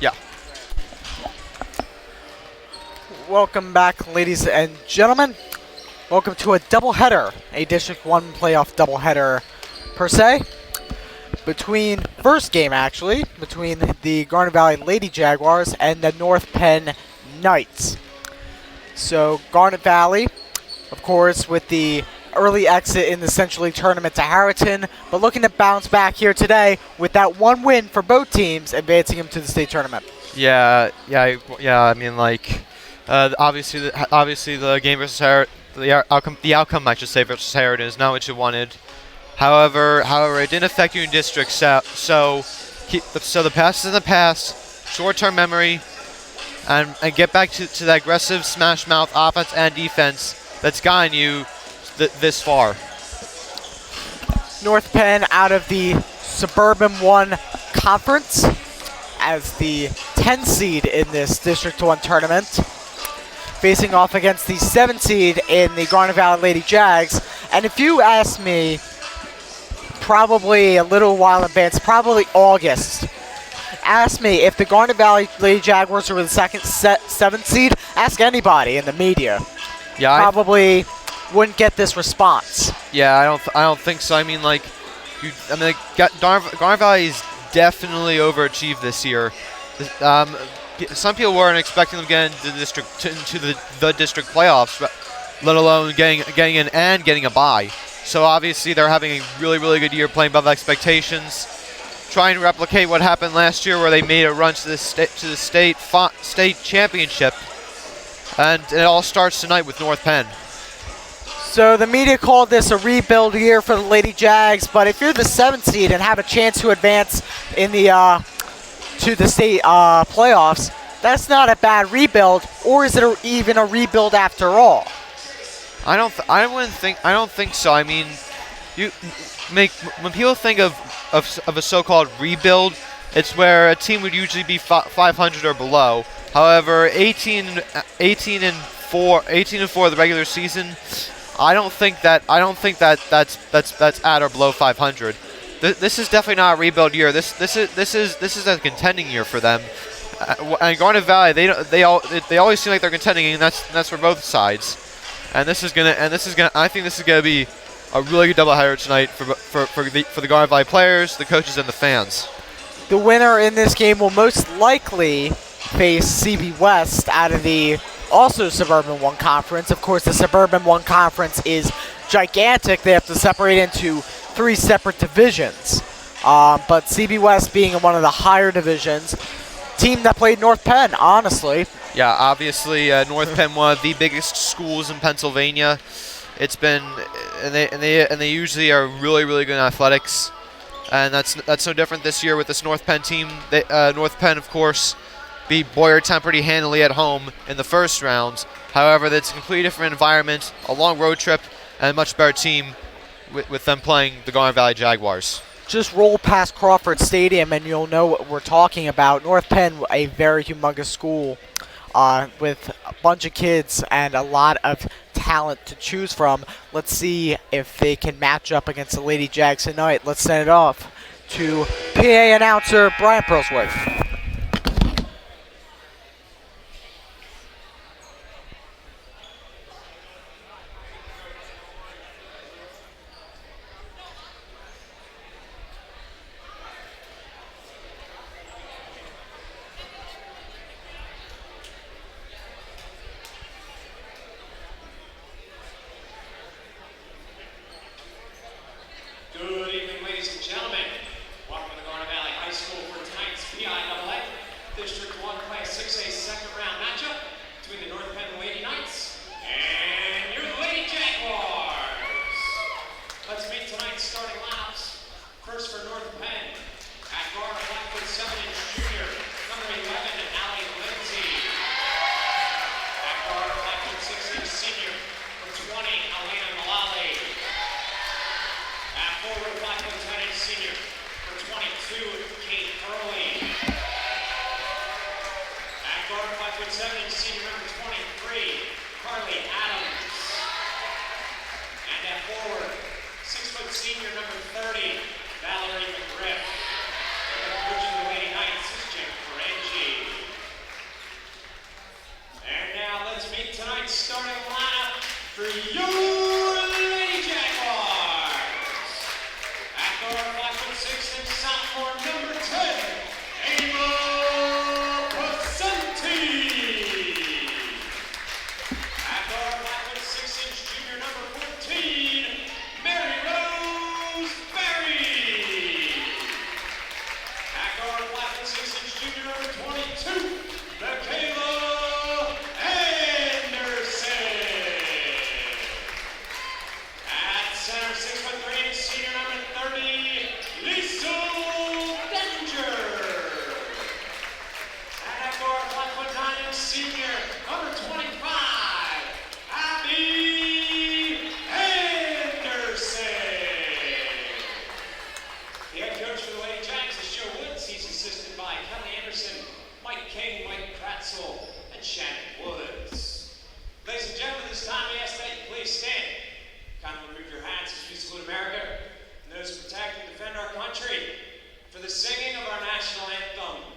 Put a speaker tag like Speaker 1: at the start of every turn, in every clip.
Speaker 1: Yeah.
Speaker 2: Welcome back, ladies and gentlemen. Welcome to a doubleheader, a District 1 playoff doubleheader per se. First game actually, between the Garnet Valley Lady Jaguars and the North Penn Knights. So Garnet Valley, of course, with the early exit in the Central League tournament to Harriton, but looking to bounce back here today with that one win for both teams, advancing them to the state tournament.
Speaker 1: Yeah. I mean, like, obviously the game versus the outcome, I should say, versus Harriton is not what you wanted. However, it didn't affect you in district. So the past is in the past. Short-term memory, and get back to that aggressive smash mouth offense and defense that's gotten you this far.
Speaker 2: North Penn out of the Suburban 1 Conference as the 10 seed in this District 1 tournament, facing off against the 7 seed in the Garnet Valley Lady Jags. And if you ask me, probably a little while in advance, probably August, ask me if the Garnet Valley Lady Jaguars were the second 7th seed, ask anybody in the media.
Speaker 1: Yeah,
Speaker 2: probably wouldn't get this response.
Speaker 1: Yeah, I don't think so. I mean, like, Garnet Valley is definitely overachieved this year. Some people weren't expecting them to get into the district playoffs, let alone getting in and getting a bye. So obviously they're having a really good year, playing above expectations, trying to replicate what happened last year, where they made a run to the state championship, and it all starts tonight with North Penn.
Speaker 2: So the media called this a rebuild year for the Lady Jags, but if you're the 7th seed and have a chance to advance in the to the state playoffs, that's not a bad rebuild. Or is it even a rebuild after all?
Speaker 1: I don't think so. I mean, when people think of a so-called rebuild, it's where a team would usually be 500 or below. However, 18 and 4 of the regular season, I don't think that's at or below 500. This is definitely not a rebuild year. This is a contending year for them. And Garnet Valley, they always seem like they're contending, and that's for both sides. I think this is gonna be a really good doubleheader tonight for the Garnet Valley players, the coaches, and the fans.
Speaker 2: The winner in this game will most likely face CB West out of the also Suburban 1 Conference. Of course, the Suburban 1 Conference is gigantic. They have to separate into 3 separate divisions. But CB West being in one of the higher divisions, team that played North Penn, honestly.
Speaker 1: Yeah, obviously North Penn, one of the biggest schools in Pennsylvania. It's been, and they usually are really good in athletics, and that's no different this year with this North Penn team. North Penn, of course, beat Boyertown pretty handily at home in the first round. However, that's a completely different environment, a long road trip, and a much better team with them playing the Garnet Valley Jaguars.
Speaker 2: Just roll past Crawford Stadium and you'll know what we're talking about. North Penn, a very humongous school with a bunch of kids and a lot of talent to choose from. Let's see if they can match up against the Lady Jags tonight. Let's send it off to PA announcer Brian Pearlsworth.
Speaker 3: Good evening, ladies and gentlemen. Welcome to the Garnet Valley High School for tonight's PIAA District 1 Class 6A second round matchup between the North Penn Lady Knights and your Lady Jaguars. Let's meet tonight's starting lineups. First for North Penn, at guard, 5'7" junior, number 11, Allie Lindsay. At guard, 5'6" senior, number 20, Elena Malali. At forward, 5'10" senior, for 22, Kate Early. At guard, 5'7" senior, number 23, Carly Adams. And at forward, 6' senior, number 30, Valerie McGriff. And the coach of the Lady Knights is Jim Ferengi. 5'6" junior number 22, Michaela Anderson. At center, 6'3", senior number 30, Lisa Benger. And at guard, 5'9", senior number 25, Abby Anderson. The head coach for the Lady Jacks is Joe Woods. He's assisted by Kelly Anderson, Mike King, Mike Kratzel, and Shannon Woods. Ladies and gentlemen, this time we ask that you please stand. Kindly remove your hats as we salute America and those who protect and defend our country for the singing of our national anthem.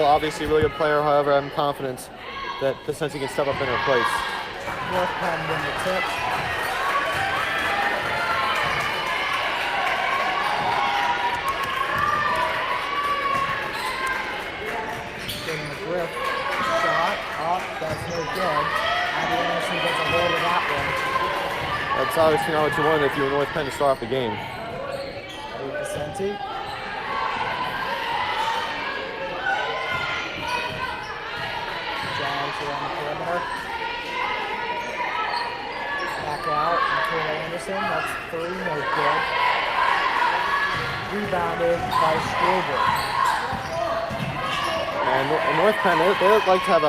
Speaker 1: Obviously a really good player, however, I'm confident that the Cincy can step up in her place.
Speaker 2: North Penn win the tip. Getting the grip. Shot up. That's no good. Abby Anderson gets a hold of that one.
Speaker 1: That's obviously not what you wanted if you were North Penn to start off the game.
Speaker 2: Vicente. Around the perimeter. Back out, Michaela Anderson, that's 3, no good. Rebounded by Strobel.
Speaker 1: And North Penn, they look like to have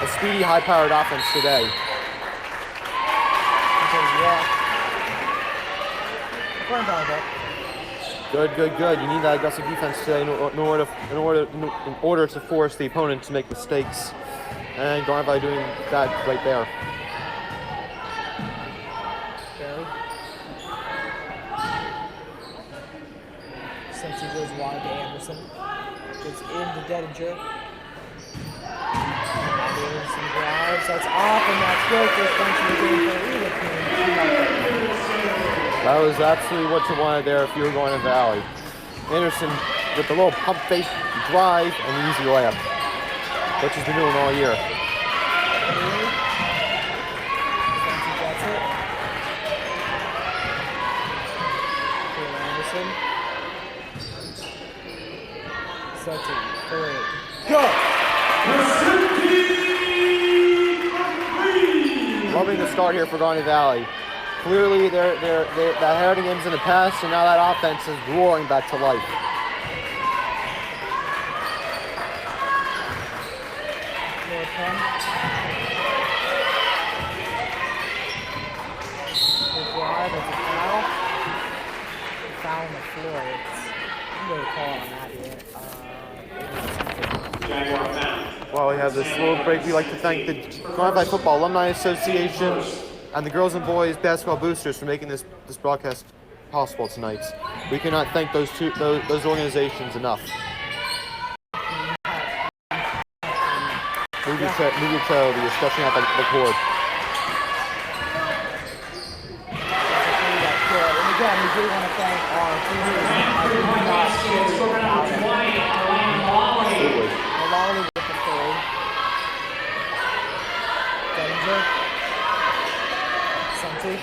Speaker 1: a speedy, high-powered offense today. Good. You need that aggressive defense today in order to force the opponent to make mistakes. And Garnet Valley doing that right there.
Speaker 2: Since he goes wide to Anderson. Goes into Dedinger. Anderson drives, that's off, and that's good. First punch of the game for either team.
Speaker 1: That was absolutely what you wanted there if you were going to Valley. Anderson with the little pump fake drive and the easy layup, which he's been doing all year.
Speaker 2: Anderson. Seti, 3. Good!
Speaker 4: improving the start here for Garnet Valley. Clearly, they're that heritage game's in the past, and now that offense is roaring back to life.
Speaker 2: Penn. Good drive, it's a foul. Foul on the floor. I'm going to call on that yet.
Speaker 4: While we have this little break, we'd like to thank the Garnet Valley Football Alumni Association and the Girls and Boys Basketball Boosters for making this broadcast possible tonight. We cannot thank those organizations enough. Move your chair you're stretching out the cord.
Speaker 2: And again, we do want to thank our
Speaker 4: Absolutely.
Speaker 2: Malali with the third. Danger. Senti.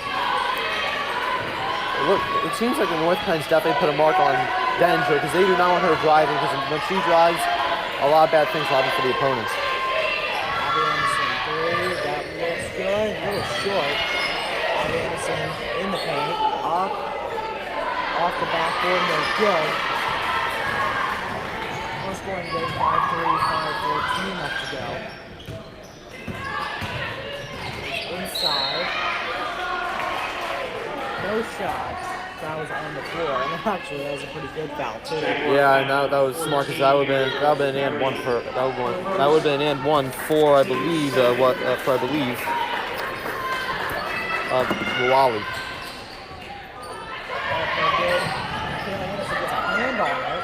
Speaker 4: Look, it seems like the North Penn's definitely put a mark on Danger because they do not want her driving, because when she drives, a lot of bad things happen for the opponents.
Speaker 2: That looks good. A little short. Anderson in the paint. Up. Off the backboard. No good. We're scoring game 5-3, 5-14 left to go. Inside. No shot. That was on the floor. And actually, that was a pretty good foul, too.
Speaker 4: Yeah, and that was smart because that would have been an and one for I believe Malali.
Speaker 2: Hand on it.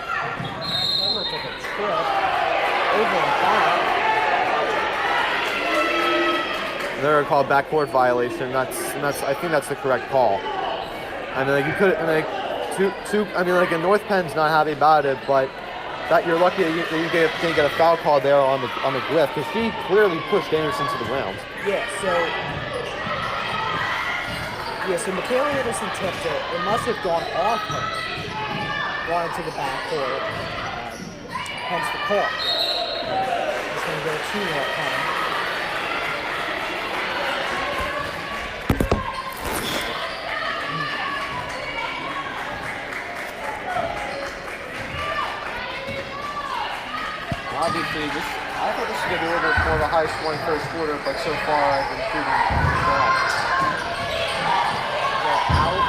Speaker 2: Never took a trip. Over and back.
Speaker 4: They're called backcourt violation. That's I think that's the correct call. I mean, like you could, like in North Penn's not happy about it, but that you're lucky that you didn't get a foul call there on the Griff because she clearly pushed Anderson to the ground.
Speaker 2: So Michaela Anderson tipped it. It must have gone off her, gone into the backcourt. Hence the call. It's going to go to North Penn.
Speaker 4: Obviously, I thought this was going to be a little bit more of a high-scoring first quarter, but so far I've been proving wrong.
Speaker 2: Out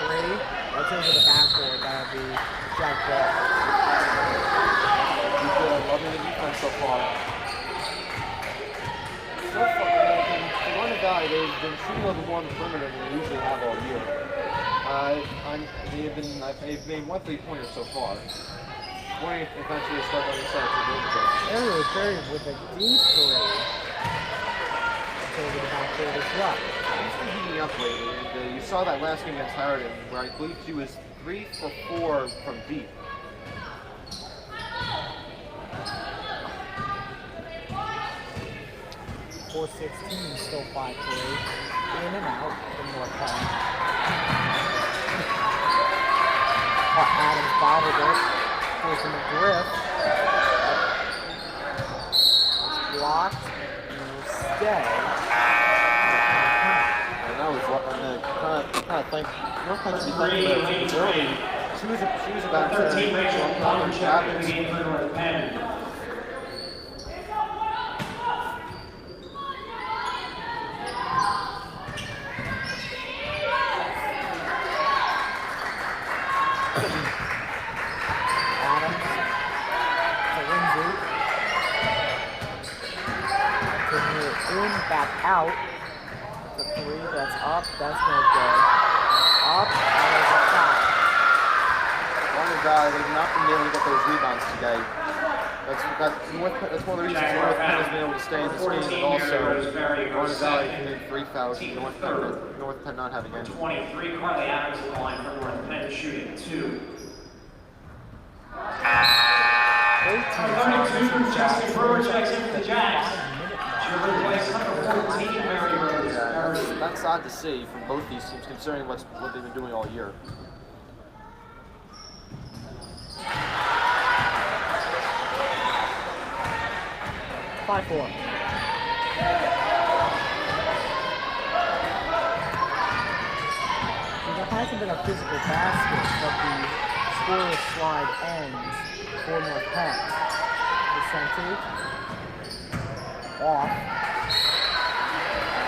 Speaker 2: 3. That's into the backboard. That would be Jack Ball.
Speaker 4: Loving the defense so far. So far, for Garnet Valley, they've been shooting a little more on the perimeter than they usually have all year. They've made 1 3-pointer so far. Wondering if eventually they start on the side to the
Speaker 2: Aaron Berry with a deep 3. Over the backboard as well.
Speaker 4: He's been heating up lately, and you saw that last game against Harridan, where I believe she was 3 for 4 from deep.
Speaker 2: .416, still 5-3. In and out from North Penn. Adams bobbled it. Forcing the Griff. It's blocked and will stay.
Speaker 4: And that was kind of think North Penn should be thinking about it early. She was about to
Speaker 3: team Rachel Palmer Chapman game for North Penn.
Speaker 2: Back out. The 3 that's up, that's no good. Up, and there's a foul.
Speaker 4: Garnet Valley, they've not been able to get those rebounds today. That's one of the reasons North Penn has been able to stay in this game, and also Garnet Valley committed 3 fouls, and North Penn not having any.
Speaker 3: 23, Carly Adams in the line for North Penn shooting 2. 32, Jessica Brewer checks in for the Jazz.
Speaker 4: That's odd to see from both these teams, considering what they've been doing all year.
Speaker 2: hasn't been a physical basket, but the scoreless slide ends for North Penn. The Senti off,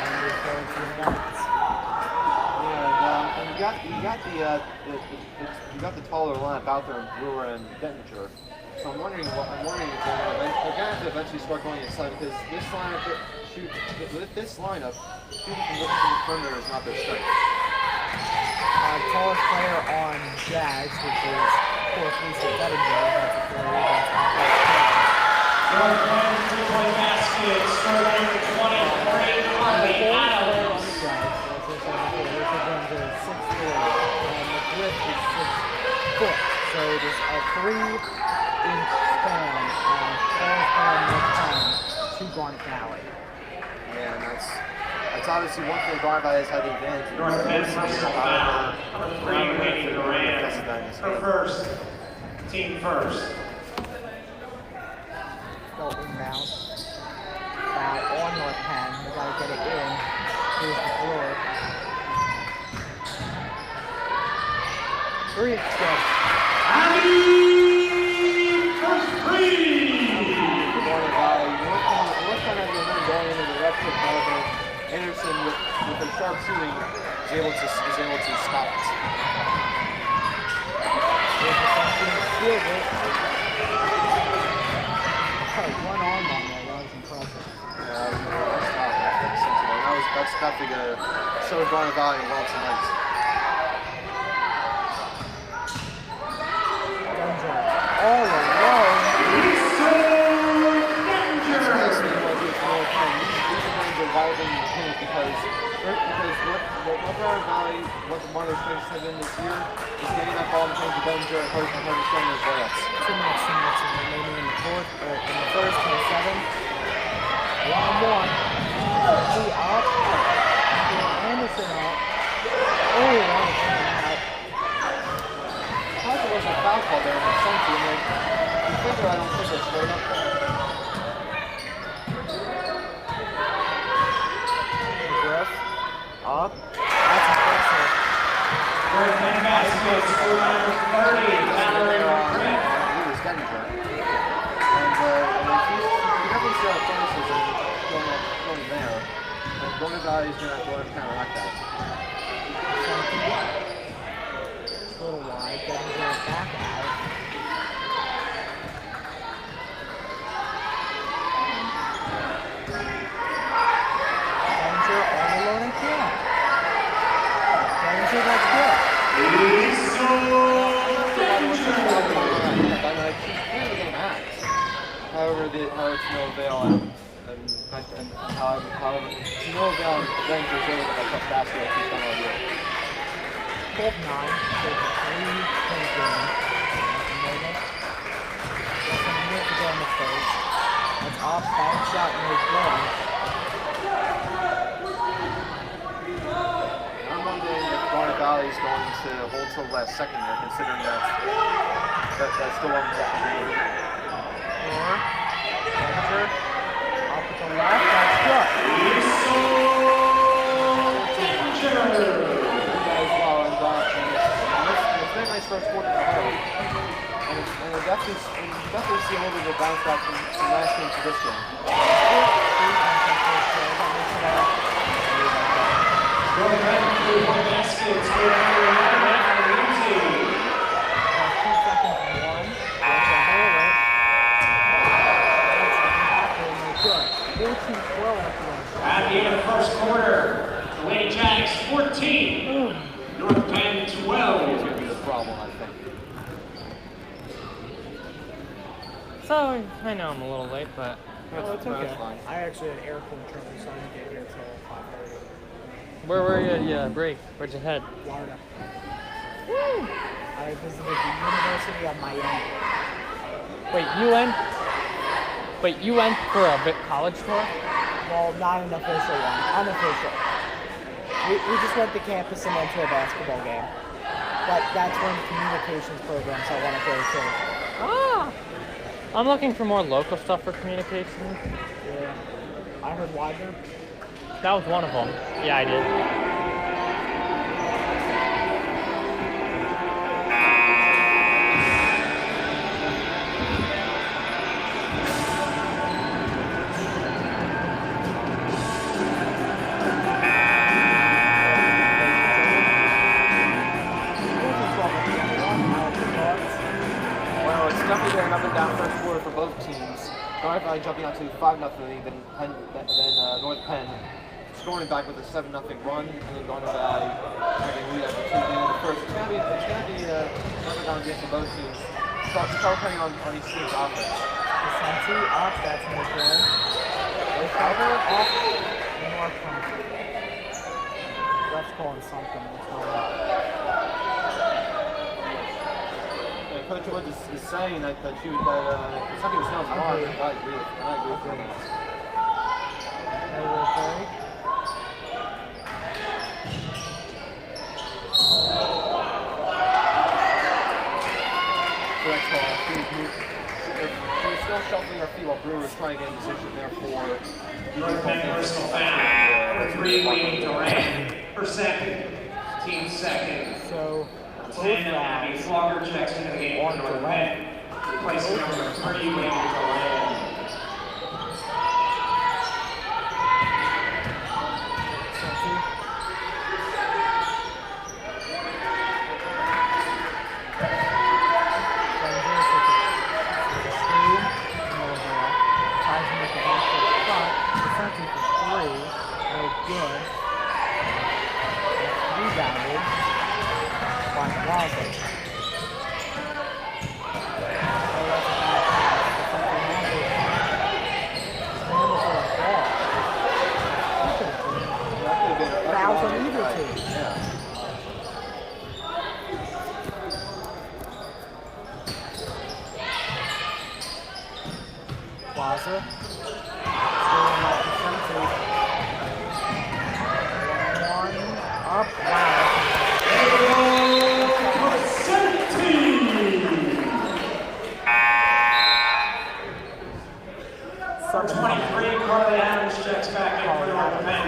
Speaker 2: and it's going to the net.
Speaker 4: Yeah, and you got the taller lineup out there in Brewer and Dettinger. So I'm wondering if they're going to eventually start going inside because this lineup, shooting from the perimeter is not their strength.
Speaker 2: Tallest player on Jags, which is, of course, Lisa Dettinger. That's a player that's out there.
Speaker 3: North Penn three-point basket, score number 23, Harvey Adams.
Speaker 2: And the grip is 6 foot, so it is a 3-inch span on North Penn to Garnet Valley.
Speaker 4: Yeah, and that's obviously one thing Garnet Valley has had the advantage.
Speaker 3: North Penn personal foul, number 3, Wayne Duran. Her first, team first.
Speaker 2: Still inbound. Foul on North Penn. They got to get it in. Here's the floor. 3 is good.
Speaker 3: Abby for 3.
Speaker 4: Garnet Valley, North Penn has been going into the left foot, however, Anderson with her sharp shooting is able to stop it.
Speaker 2: There's the second field goal. One arm on there, that was impressive.
Speaker 4: Yeah, that's definitely going to show Garnet Valley well tonight.
Speaker 2: All alone.
Speaker 4: What Garnet Valley, what one of their strengths have been this year is getting that ball in terms of Benjer and hard to send those layups.
Speaker 2: 2 minutes remaining in the fourth, or in the first, 27. 1-on-1. Two up. Anderson up. Oh, Anderson out.
Speaker 4: I thought there was a foul call there in the center, and I don't think it's straight up there.
Speaker 2: Griff. Up. That's impressive.
Speaker 3: North Penn basket, score number 30, Valerie Griff.
Speaker 4: He was getting her. And you definitely see how the furnaces going there. And Garnet Valley is going to go and counteract that.
Speaker 2: A little wide, getting her back out. Danger all alone again. Danger, that's good.
Speaker 3: She's
Speaker 4: However, it's no avail, and however, to no avail, Rangers over the tough basket like he's done all year.
Speaker 2: 12-9, so it's a 3-point game at the moment. Less than a minute to go in the first. That's off, bank shot, no good.
Speaker 4: I'm wondering if Garnet Valley is going to hold till the last second here, considering that's still on the second game.
Speaker 2: Danger, off with the left, that's good.
Speaker 4: It's been a nice first quarter for her. And we'll definitely see a little bit of a bounce back from last game to this game.
Speaker 3: North Penn three-point basket, score number 11,
Speaker 2: 2 seconds, 1. There's the hole it. That's good. 14-12 at the end.
Speaker 3: At the end of the first quarter, the Lady Jags 14, North Penn 12.
Speaker 4: It's going to be the problem, I think.
Speaker 5: So, I know I'm a little late, but
Speaker 2: Oh, it's okay.
Speaker 4: That's fine.
Speaker 2: I actually had airport trouble, so I didn't get here till 5:30.
Speaker 5: where were you at your break? Where'd you head?
Speaker 2: Florida. Woo! I visited the University of Miami.
Speaker 5: Wait, you went for a college tour?
Speaker 2: Well, not an official one. Unofficial. We just went to campus and went to a basketball game. But that's one of the communications programs I want to go to.
Speaker 5: Ah! I'm looking for more local stuff for communications.
Speaker 2: Yeah. I heard Widener.
Speaker 5: That was one of them. Yeah, I did.
Speaker 4: Garnet Valley jumping out to 5-0 lead, then North Penn scoring back with a 7-0 run, and then Garnet Valley having a lead after 2 games in the first. It's gonna be another down game for both teams. Start depending on each team's offense.
Speaker 2: Santi up, that's in the game. Over, off, more country. Ref's calling something. What's going on?
Speaker 4: Coach Woods is saying that something was sounds hard. I agree with him. Correct call. He was still shuffling our feet while Brewer was trying to get in position there for
Speaker 3: North Penn personal foul. 3 Wayne Duran for second. Team second.
Speaker 2: So,
Speaker 3: 10 Abby Flogger checks into the game for North Penn. Replacing number 3 Wayne Duran.
Speaker 2: Good. Rebounded by Plaza. Fouls on either team. Plaza. Up, wow.
Speaker 3: 23, Carly Adams checks back in for North Penn.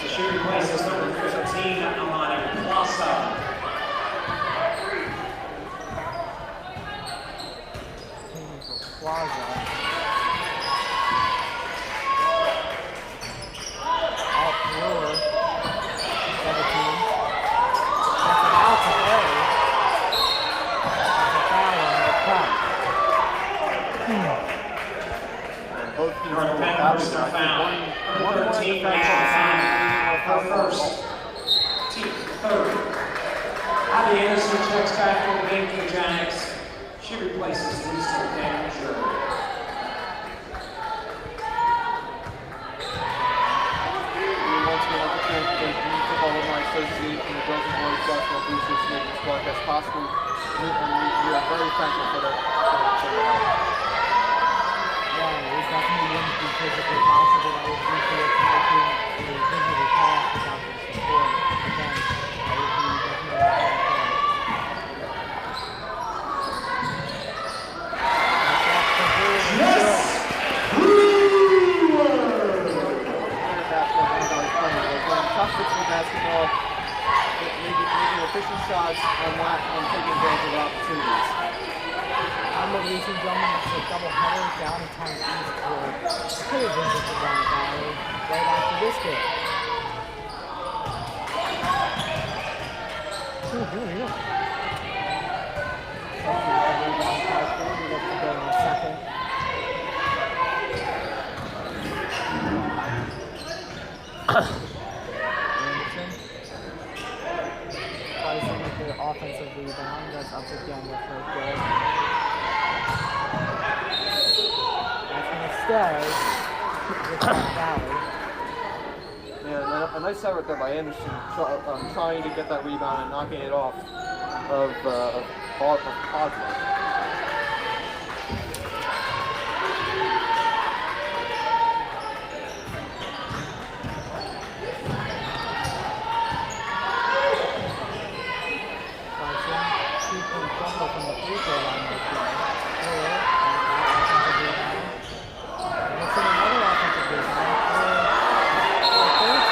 Speaker 3: She replaces number 15, Amani Plaza.
Speaker 2: Plaza.
Speaker 3: North Penn personal foul. 13 for first. Team third. Abby Anderson checks back for the game for the Giants. She replaces Lisa Danger.
Speaker 4: Football Alumni Association and the Broken Boys Basketball Boosters to make this broadcast possible. We are very thankful for their help.
Speaker 2: Yeah, it's definitely wouldn't be physically possible. That would be for a visually pass without the support. Again, that would be definitely
Speaker 4: Basketball, making efficient shots and taking advantage of opportunities.
Speaker 2: Ladies and gentlemen, it's a double header down in Times East for could have been just a Garnet Valley right after this game. Offensive rebound, that's up again with her good. That's going to stay with Garnet Valley.
Speaker 4: Yeah, a nice effort there by Anderson, trying to get that rebound and knocking it off of Cosmo.
Speaker 2: From the free throw line this play. And it's another offensive rebound for the third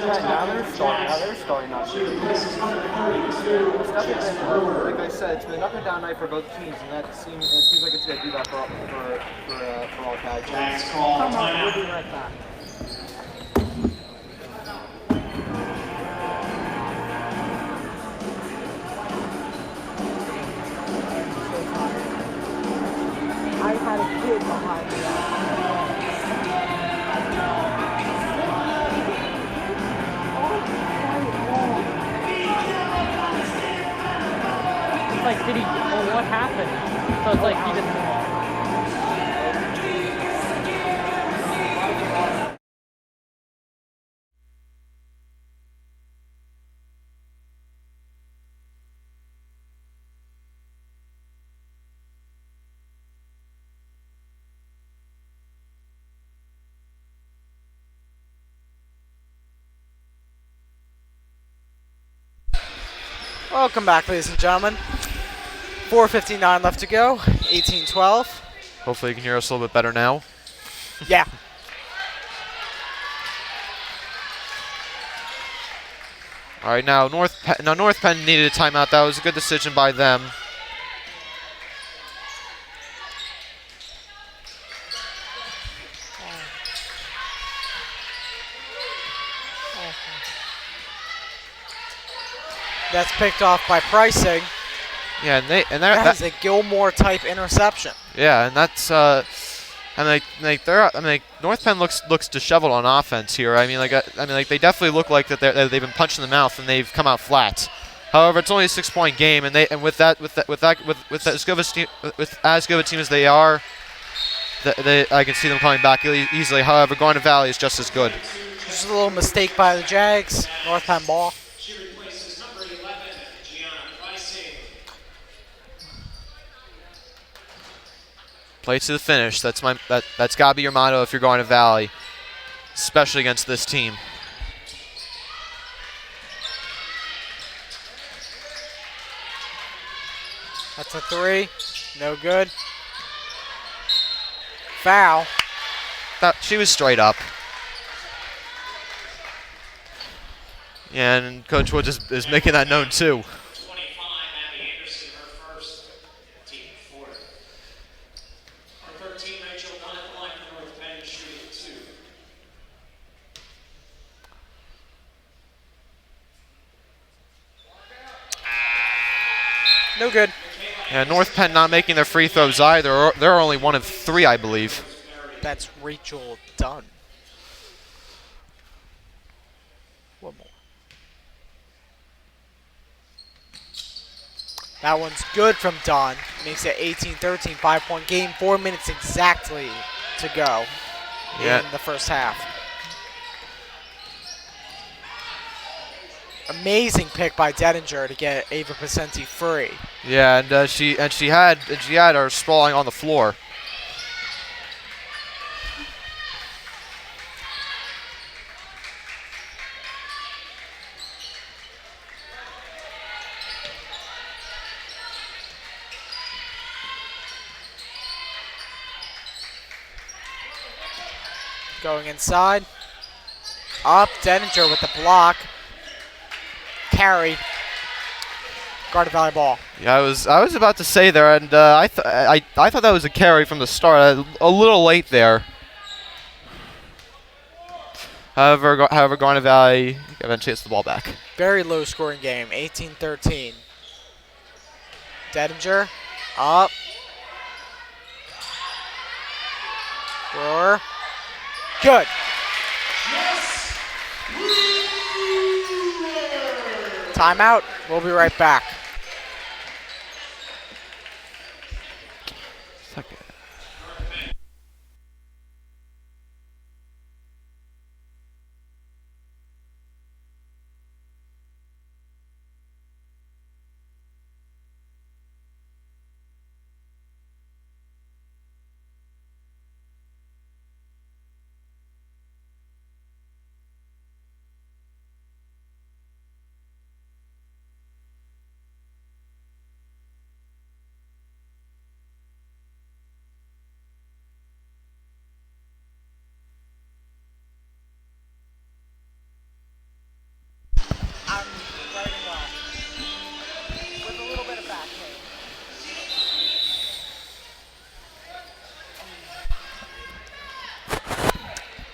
Speaker 4: Now they're starting not to. Like I said, it's been an up and down night for both teams, and it seems like it's going to do that for all guys.
Speaker 3: Giants call
Speaker 2: Come on,
Speaker 3: timeout.
Speaker 2: we'll be right back.
Speaker 5: did he? Well, what happened? So it's like he just.
Speaker 2: Welcome back, ladies and gentlemen. 4:59 left to go. 18-12.
Speaker 1: Hopefully you can hear us a little bit better now.
Speaker 2: Yeah.
Speaker 1: All right, now North Penn needed a timeout. That was a good decision by them.
Speaker 2: That's picked off by Pricing.
Speaker 1: Yeah,
Speaker 2: That is a Gilmore type interception.
Speaker 1: yeah, and that's North Penn looks disheveled on offense here. I mean, they definitely look like that they've been punched in the mouth and they've come out flat. However, it's only a 6-point game, and with as good a team as they are, I can see them coming back easily. However, Garnet Valley is just as good.
Speaker 2: Just a little mistake by the Jags. North Penn ball.
Speaker 3: She replaces number 11, Gianna Pricing.
Speaker 1: Play to the finish. That's got to be your motto if you're going to Valley, especially against this team.
Speaker 2: That's a 3. No good. Foul.
Speaker 1: She was straight up. Yeah, and Coach Woods is making that known too.
Speaker 3: 25, Abby Anderson, her first team fourth. Our 13, Rachel Gunn at the line for North Penn, shooting 2.
Speaker 2: No good.
Speaker 1: Yeah, North Penn not making their free throws either. They're only 1 of 3, I believe.
Speaker 2: That's Rachel Dunn. One more. That one's good from Dunn. Makes it 18-13, 5-point game. 4 minutes exactly to go in the first half. Amazing pick by Dedinger to get Ava Pacenti free.
Speaker 1: Yeah, and she had her sprawling on the floor.
Speaker 2: Going inside. Up, Dedinger with the block. Carry. Garnet Valley ball.
Speaker 1: Yeah, I was about to say there, and I thought that was a carry from the start. A little late there. However, Garnet Valley eventually gets the ball back.
Speaker 2: Very low scoring game, 18-13. Dedinger, up. Brewer. Good. Timeout. We'll be right back. I'm writing well. With a little bit of back pain.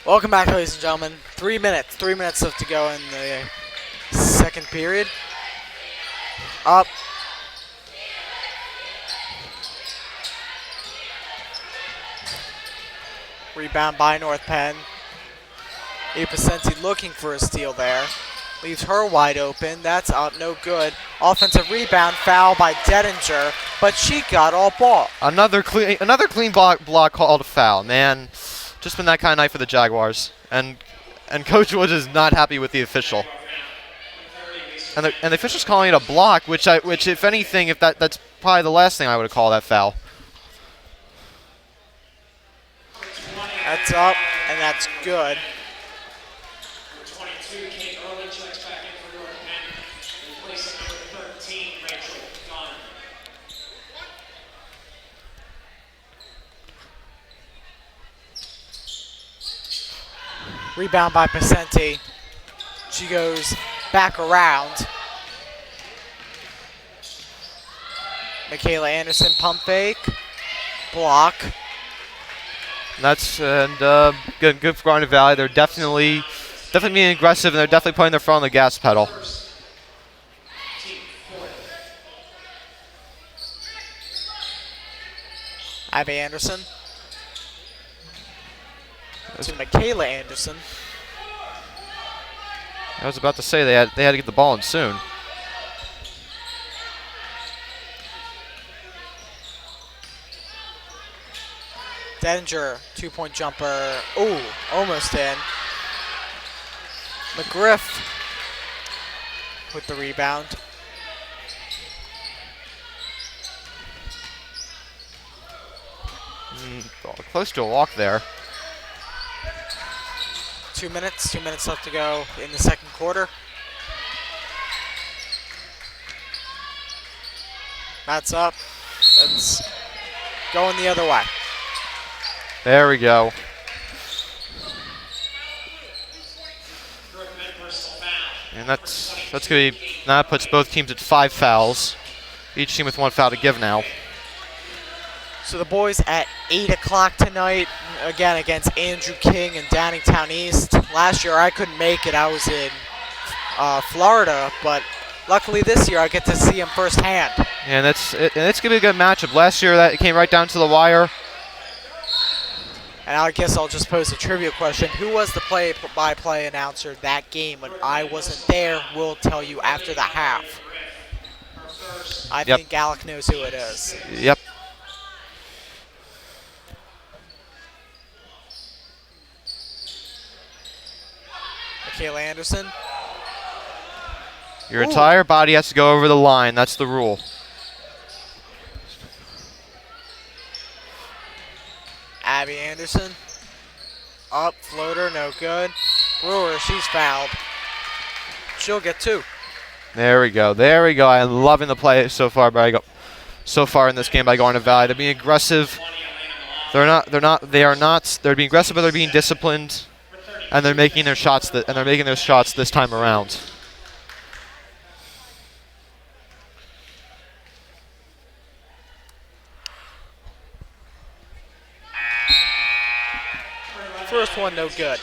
Speaker 2: Welcome back, ladies and gentlemen. 3 minutes. 3 minutes left to go in the second period. Up. Rebound by North Penn. Pacenti looking for a steal there. Leaves her wide open. That's up, no good. Offensive rebound, foul by Dedinger, but she got all ball.
Speaker 1: Another clean block called a foul. Man, just been that kind of night for the Jaguars. And Coach Woods is not happy with the official. And the official's calling it a block, which if anything, if that's probably the last thing I would call that foul.
Speaker 2: That's up, and that's good.
Speaker 3: Number 22, Kate Early checks back in for North Penn. Replacing number 13, Rachel Gunn.
Speaker 2: Rebound by Pacenti. She goes back around. Michaela Anderson pump fake. Block.
Speaker 1: That's good for Garnet Valley. They're definitely being aggressive, and they're definitely putting their foot on the gas pedal.
Speaker 2: Abby Anderson. To Michaela Anderson.
Speaker 1: I was about to say they had to get the ball in soon.
Speaker 2: Dedinger, 2-point jumper. Ooh, almost in. McGriff with the rebound.
Speaker 1: Close to a walk there.
Speaker 2: 2 minutes left to go in the second quarter. That's up. That's going the other way.
Speaker 1: There we go. And that's gonna be, that puts both teams at 5 fouls. Each team with 1 foul to give now.
Speaker 2: So the boys at 8 o'clock tonight, again against Andrew King and Downingtown East. Last year I couldn't make it, I was in Florida, but luckily this year I get to see them firsthand.
Speaker 1: And it's gonna be a good matchup. Last year that it came right down to the wire.
Speaker 2: And I guess I'll just pose a trivia question. Who was the play-by-play announcer that game when I wasn't there? We'll tell you after the half. I think Alec knows who it is.
Speaker 1: Yep.
Speaker 2: Michaela Anderson.
Speaker 1: Your entire body has to go over the line. That's the rule.
Speaker 2: Abby Anderson. Up, floater, no good. Brewer, she's fouled. She'll get 2.
Speaker 1: There we go. There we go. I'm loving the play so far in this game by Garnet Valley. They're being aggressive. They're being aggressive, but they're being disciplined, and they're making their shots this time around.
Speaker 2: First one, no good.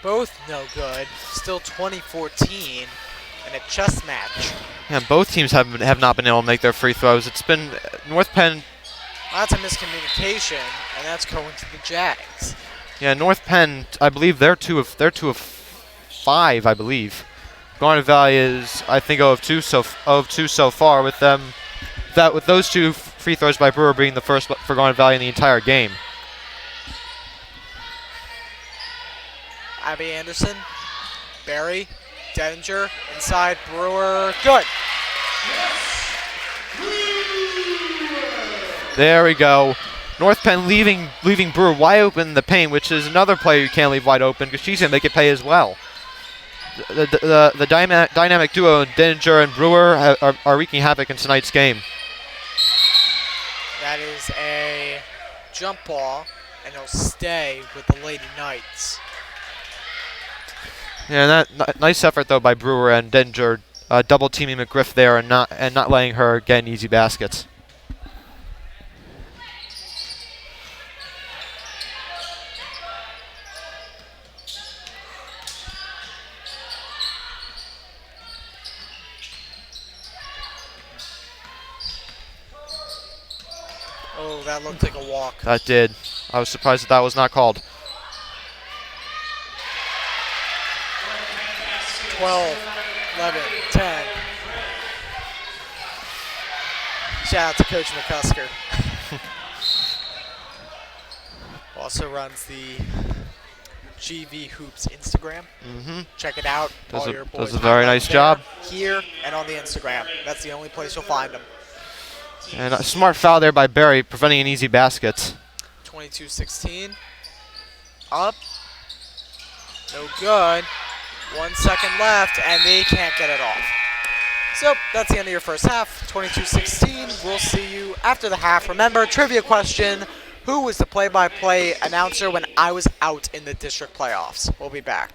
Speaker 2: Both no good. Still 2014 and a chess match.
Speaker 1: Yeah, both teams have not been able to make their free throws. It's been North Penn.
Speaker 2: That's a miscommunication, and that's going to the Jags.
Speaker 1: Yeah, North Penn. I believe they're two of 5. I believe. Garnet Valley is, I think, 0 of 2 so far with them. With those 2 free throws by Brewer being the first for Garnet Valley in the entire game.
Speaker 2: Abby Anderson, Barry, Dedinger, inside Brewer, good.
Speaker 1: There we go. North Penn leaving Brewer wide open in the paint, which is another player you can't leave wide open because she's going to make it pay as well. The dynamic duo, Dedinger and Brewer, are wreaking havoc in tonight's game.
Speaker 2: That is a jump ball, and he'll stay with the Lady Knights.
Speaker 1: Yeah, nice effort though by Brewer and Dedinger, double teaming McGriff there and not letting her get an easy baskets.
Speaker 2: Oh, that looked like a walk.
Speaker 1: That did. I was surprised that was not called.
Speaker 2: 12, 11, 10. Shout out to Coach McCusker. Also runs the GV Hoops Instagram. Check it out.
Speaker 1: Does
Speaker 2: All
Speaker 1: a-
Speaker 2: your
Speaker 1: does
Speaker 2: boys
Speaker 1: a very
Speaker 2: highlights
Speaker 1: nice
Speaker 2: there,
Speaker 1: job.
Speaker 2: here and on the Instagram. That's the only place you'll find them.
Speaker 1: And a smart foul there by Barry, preventing an easy basket.
Speaker 2: 22-16. Up. No good. 1 second left, and they can't get it off. So that's the end of your first half. 22-16. We'll see you after the half. Remember, trivia question. Who was the play-by-play announcer when I was out in the district playoffs? We'll be back.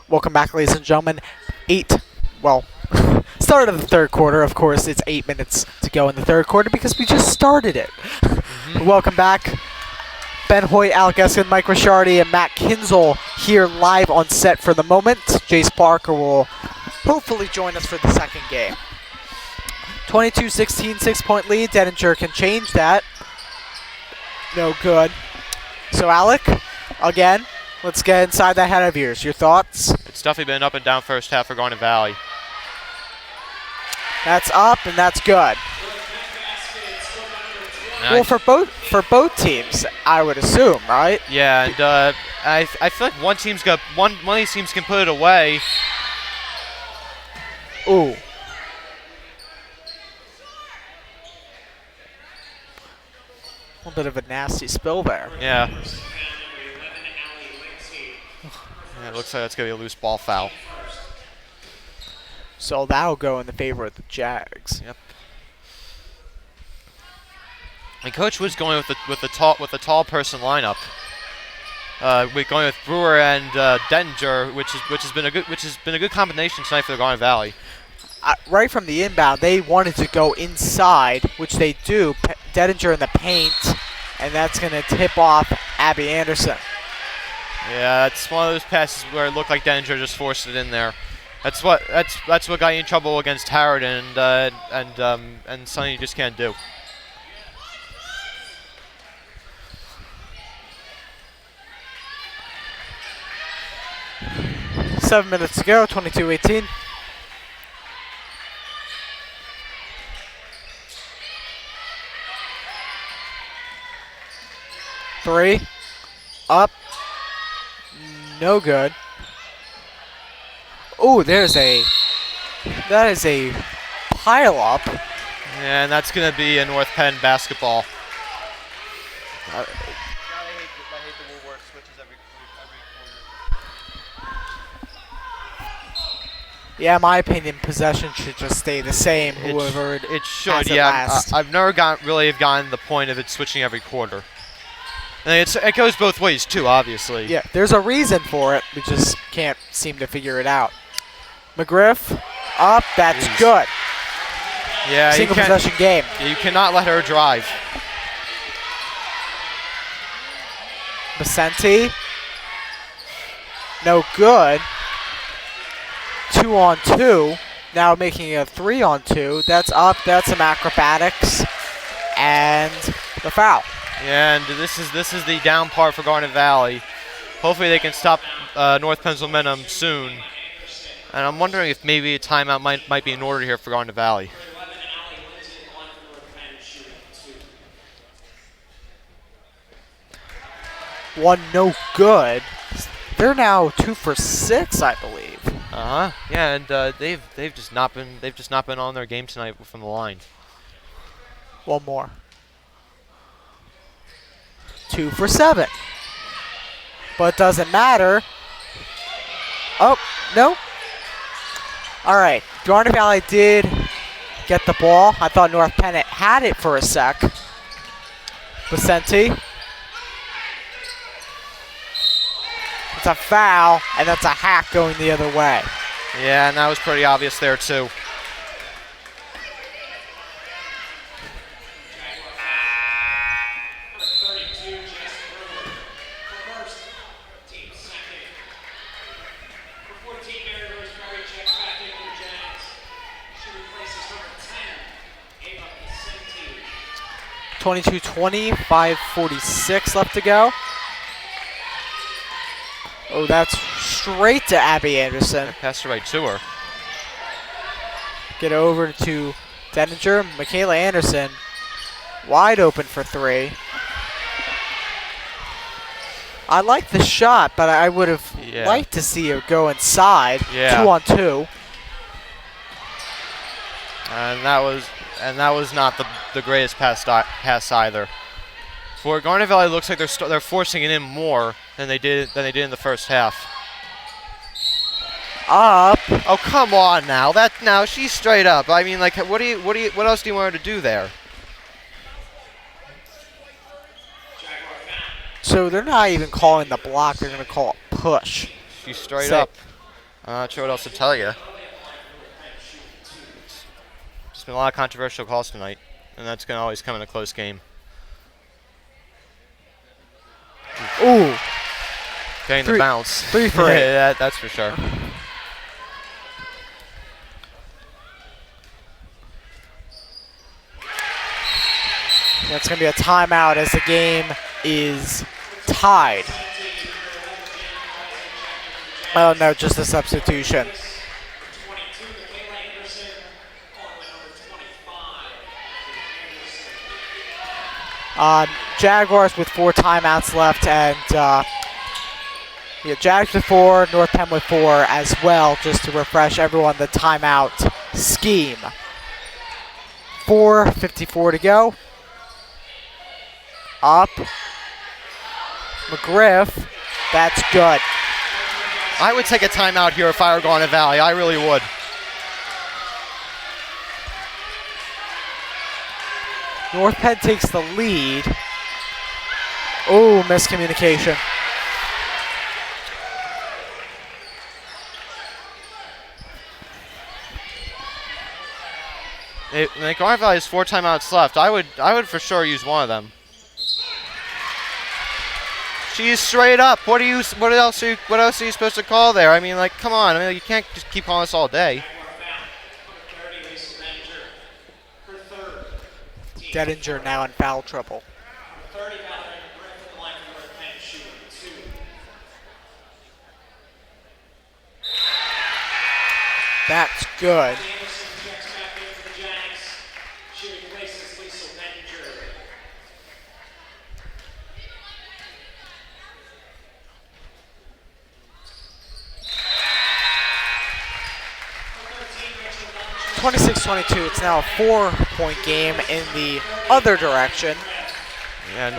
Speaker 2: Welcome back, ladies and gentlemen. Start of the third quarter. Of course, it's 8 minutes to go in the third quarter because we just started it. Welcome back. Ben Hoyt, Alec Eskin, Mike Ricciardi, and Matt Kinzel here live on set for the moment. Jace Parker will hopefully join us for the second game. 22-16, 6-point lead. Denninger can change that. No good. So, Alec, again, let's get inside that head of yours. Your thoughts?
Speaker 1: It's definitely been up and down first half for Garnet Valley.
Speaker 2: That's up, and that's good. Well, for both teams, I would assume, right?
Speaker 1: Yeah, and I feel like one of these teams can put it away.
Speaker 2: Ooh. A little bit of a nasty spill there.
Speaker 1: Yeah. Yeah, it looks like that's going to be a loose ball foul.
Speaker 2: So that'll go in the favor of the Jags.
Speaker 1: Yep. And Coach was going with the tall person lineup. We're going with Brewer and Denninger, which has been a good combination tonight for the Garnet Valley.
Speaker 2: Right from the inbound, they wanted to go inside, which they do. Denninger in the paint, and that's going to tip off Abby Anderson.
Speaker 1: Yeah, that's one of those passes where it looked like Denninger just forced it in there. That's what got you in trouble against Howard and Sonny you just can't do.
Speaker 2: Seven minutes to go, 22-18. Three. Up. No good. Oh, that is a pile up.
Speaker 1: And that's going to be a North Penn basketball.
Speaker 2: Yeah, in my opinion, possession should just stay the same.
Speaker 1: It should, yeah. I've never really gotten the point of it switching every quarter. And it goes both ways too, obviously.
Speaker 2: Yeah, there's a reason for it. We just can't seem to figure it out. McGriff, up. That's good.
Speaker 1: Yeah,
Speaker 2: single possession game.
Speaker 1: You cannot let her drive.
Speaker 2: Vicente, no good. 2-on-2. Now making a 3-on-2. That's up. That's some acrobatics, and the foul.
Speaker 1: And this is the down part for Garnet Valley. Hopefully they can stop North Penn's momentum soon. And I'm wondering if maybe a timeout might be in order here for Garnet Valley.
Speaker 2: One no good. They're now 2 for 6, I believe.
Speaker 1: Yeah, and they've just not been on their game tonight from the line.
Speaker 2: One more. 2 for 7. But it doesn't matter. Oh, no. All right. Garnet Valley did get the ball. I thought North Penn had it for a sec. Vicente. It's a foul, and that's a hack going the other way.
Speaker 1: Yeah, and that was pretty obvious there, too.
Speaker 2: Number 22-20, 5:46 left to go. Oh, that's straight to Abby Anderson.
Speaker 1: Passed it right to her.
Speaker 2: Get over to Denninger. Michaela Anderson, wide open for 3. I like the shot, but I would have liked to see it go inside.
Speaker 1: Yeah.
Speaker 2: 2-on-2.
Speaker 1: And that was not the greatest pass either. For Garnet Valley, it looks like they're forcing it in more than they did in the first half.
Speaker 2: Up.
Speaker 1: Oh, come on now. Now she's straight up. I mean, like, what else do you want her to do there?
Speaker 2: So they're not even calling the block. They're going to call it push.
Speaker 1: She's straight up. Not sure what else to tell you. There's been a lot of controversial calls tonight, and that's going to always come in a close game.
Speaker 2: Ooh,
Speaker 1: Getting the bounce.
Speaker 2: 3 for 8.
Speaker 1: Yeah, that's for sure.
Speaker 2: That's going to be a timeout as the game is tied. Oh no, just a substitution.
Speaker 3: 22, Michaela Anderson, on with number 25.
Speaker 2: Jaguars with 4 timeouts left, and yeah, Jags with 4, North Penn with 4 as well, just to refresh everyone the timeout scheme. 4:54 to go. Up. McGriff. That's good.
Speaker 1: I would take a timeout here if I were Garnet Valley. I really would.
Speaker 2: North Penn takes the lead. Oh, miscommunication.
Speaker 1: Garnet Valley has 4 timeouts left. I would for sure use one of them. She's straight up. What else are you supposed to call there? I mean, like, come on. I mean, you can't just keep calling this all day.
Speaker 2: Dedinger now in foul trouble.
Speaker 3: 30, Valerie McGriff from the line for North Penn, shooting 2.
Speaker 2: That's good.
Speaker 3: Anderson checks back in for the Jags. She replaces Lisa Benninger. Number 13, Rachel Dunn.
Speaker 2: 26-22. It's now a 4-point game in the other direction.
Speaker 1: And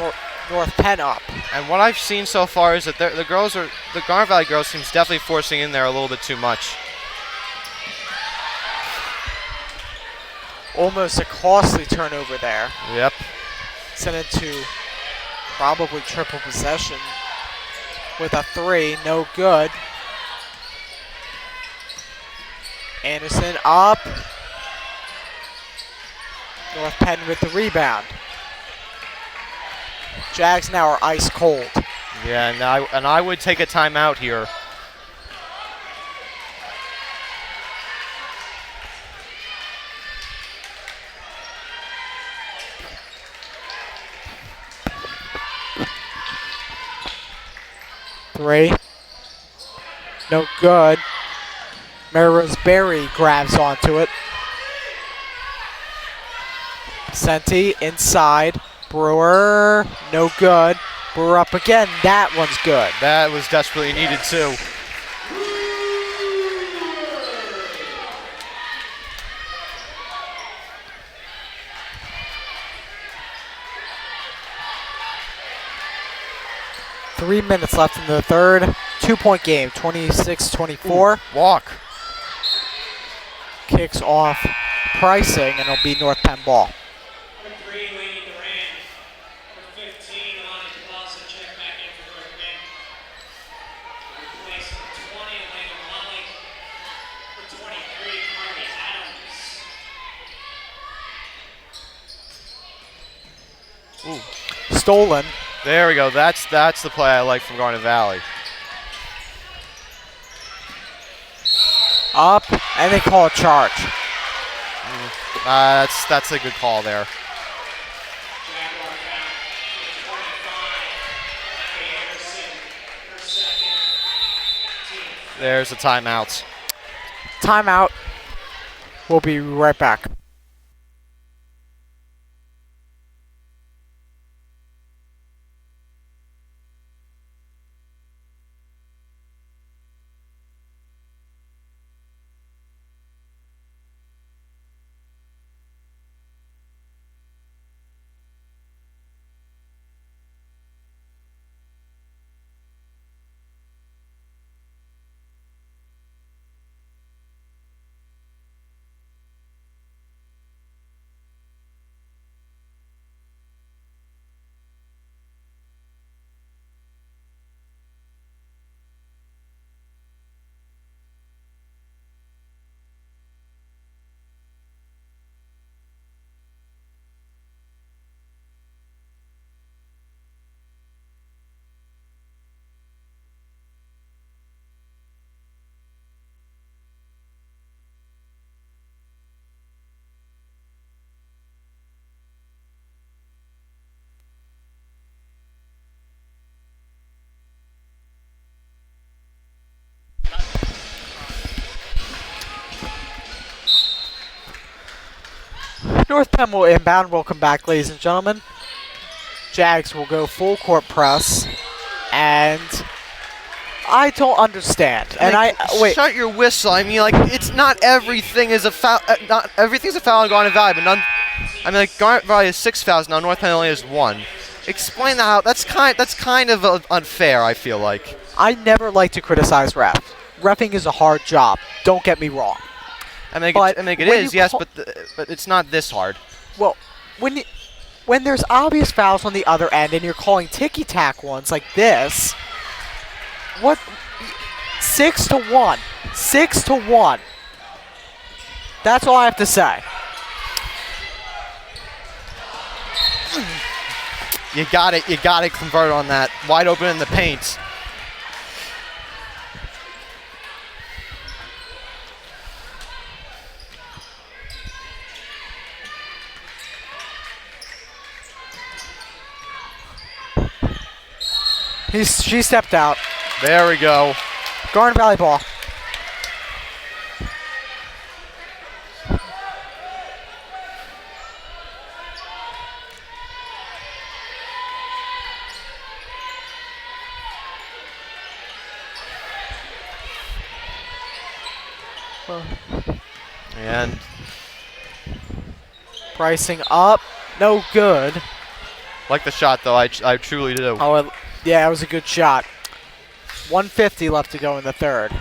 Speaker 2: North Penn up.
Speaker 1: And what I've seen so far is that the Garnet Valley girls seems definitely forcing in there a little bit too much.
Speaker 2: Almost a costly turnover there.
Speaker 1: Yep.
Speaker 2: Sent it to probably triple possession with a 3. No good. Anderson up. North Penn with the rebound. Jags now are ice cold.
Speaker 1: Yeah, and I would take a timeout here.
Speaker 2: Three. No good. Melrose Berry grabs onto it. Senti inside. Brewer, no good. Brewer up again. That one's good.
Speaker 1: That was desperately needed too.
Speaker 2: Three minutes left in the third. 2-point game, 26-24.
Speaker 1: Walk.
Speaker 2: Kicks off Pricing, and it'll be North Penn ball.
Speaker 3: Number 3, Lady Duran. Number 15, Alana DePalsa, check back in for North Penn. Replace number 20, Elena Molly. Number 23, Carly Adams.
Speaker 2: Stolen.
Speaker 1: There we go. That's the play I like from Garnet Valley.
Speaker 2: Up, and they call a charge.
Speaker 1: That's a good call there.
Speaker 3: Jaguar foul. Number 25, Kay Anderson. Her second. Team.
Speaker 1: There's the timeouts.
Speaker 2: Timeout. We'll be right back. North Penn will inbound. Welcome back, ladies and gentlemen. Jags will go full court press. And I don't understand. And wait.
Speaker 1: Shut your whistle. I mean, like, it's not everything is a foul. Not everything's a foul on Garnet Valley, but none. I mean, like, Garnet Valley has 6 fouls now. North Penn only has 1. Explain that out. That's kind of unfair, I feel like.
Speaker 2: I never like to criticize refs. Reffing is a hard job. Don't get me wrong.
Speaker 1: I mean,
Speaker 2: But
Speaker 1: it
Speaker 2: when
Speaker 1: is,
Speaker 2: you
Speaker 1: yes,
Speaker 2: call-
Speaker 1: but it's not this hard.
Speaker 2: Well, when there's obvious fouls on the other end and you're calling ticky-tack ones like this, what? 6-1. 6-1. That's all I have to say.
Speaker 1: You got it convert on that. Wide open in the paint.
Speaker 2: She stepped out.
Speaker 1: There we go.
Speaker 2: Garnet Valley ball.
Speaker 1: And
Speaker 2: Pricing up. No good.
Speaker 1: like the shot, though, I truly do.
Speaker 2: Oh, yeah, it was a good shot. 150 left to go in the third.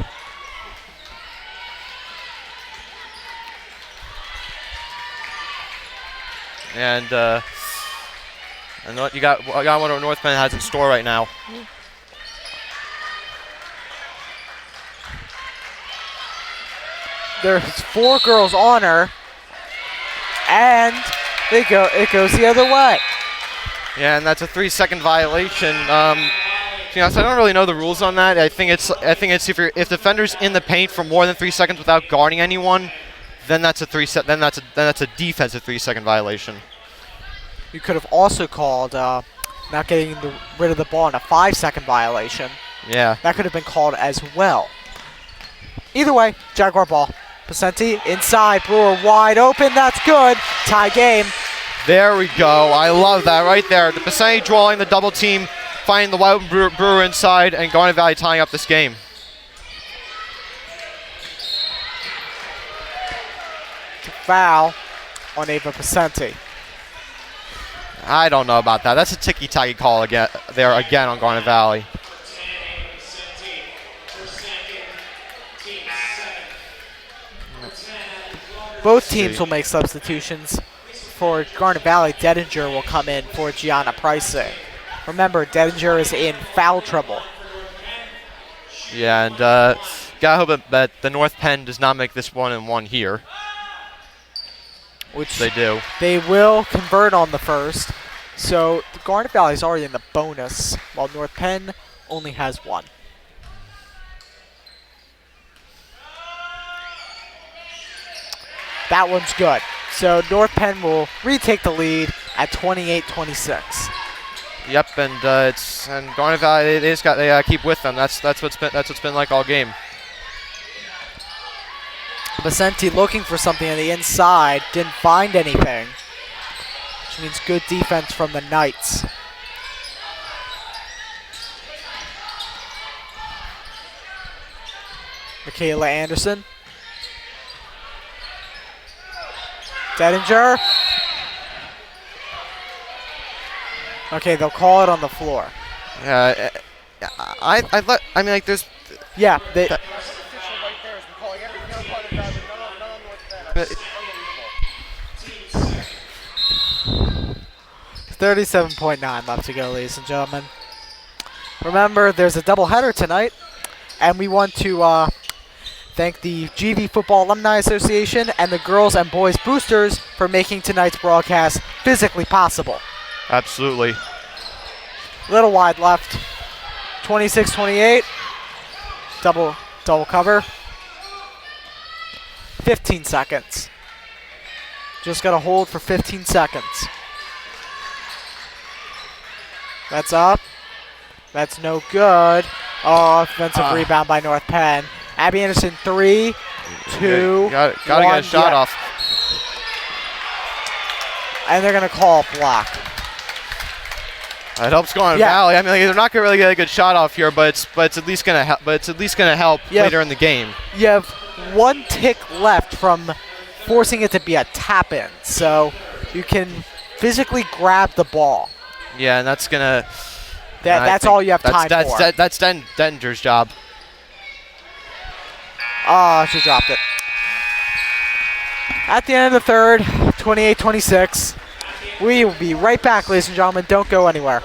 Speaker 1: And what you got? I got what North Penn has in store right now.
Speaker 2: There's 4 girls on her, and it goes the other way.
Speaker 1: Yeah, and that's a 3-second violation. So I don't really know the rules on that. I think it's if defenders in the paint for more than 3 seconds without guarding anyone, then that's a defensive 3-second violation.
Speaker 2: You could have also called not getting rid of the ball in a 5-second violation.
Speaker 1: Yeah.
Speaker 2: That could have been called as well. Either way, Jaguar ball. Pacenti inside, Brewer wide open. That's good. Tie game.
Speaker 1: There we go. I love that right there. The Pasani drawing the double team, finding the White Brewer inside, and Garnet Valley tying up this game.
Speaker 2: Foul on Ava Pacenti.
Speaker 1: I don't know about that. That's a ticky-tacky call again on Garnet Valley.
Speaker 2: Both teams will make substitutions. For Garnet Valley, Dedinger will come in for Gianna Pricing. Remember, Dedinger is in foul trouble.
Speaker 1: Yeah, and gotta hope that the North Penn does not make this 1-1 here.
Speaker 2: Which
Speaker 1: they do.
Speaker 2: They will convert on the first. So the Garnet Valley is already in the bonus, while North Penn only has 1. That one's good. So North Penn will retake the lead at 28-26.
Speaker 1: Yep, and Garnet Valley they keep with them. That's what's been like all game.
Speaker 2: Vicente looking for something on the inside, didn't find anything, which means good defense from the Knights. Michaela Anderson. Dedinger. Okay, they'll call it on the floor.
Speaker 1: I mean, like, there's.
Speaker 2: Yeah, they. 37.9 left to go, ladies and gentlemen. Remember, there's a doubleheader tonight, and we want to thank the GV Football Alumni Association and the girls and boys boosters for making tonight's broadcast physically possible.
Speaker 1: Absolutely.
Speaker 2: Little wide left. 26-28. Double cover. 15 seconds. Just got to hold for 15 seconds. That's up. That's no good. Oh, offensive rebound by North Penn. Abby Anderson, 3, 2,
Speaker 1: gotta
Speaker 2: 1.
Speaker 1: get a shot off.
Speaker 2: And they're going to call a block.
Speaker 1: It helps Garnet
Speaker 2: Yeah.
Speaker 1: Valley. I mean, like, they're not gonna really get a good shot off here, but it's at least gonna help. But it's at least gonna help
Speaker 2: Yeah.
Speaker 1: later in the game.
Speaker 2: You have 1 tick left from forcing it to be a tap-in, so you can physically grab the ball.
Speaker 1: Yeah, and that's gonna.
Speaker 2: That's all you have time for.
Speaker 1: That's Denninger's job.
Speaker 2: She dropped it. At the end of the third, 28-26. We will be right back, ladies and gentlemen. Don't go anywhere.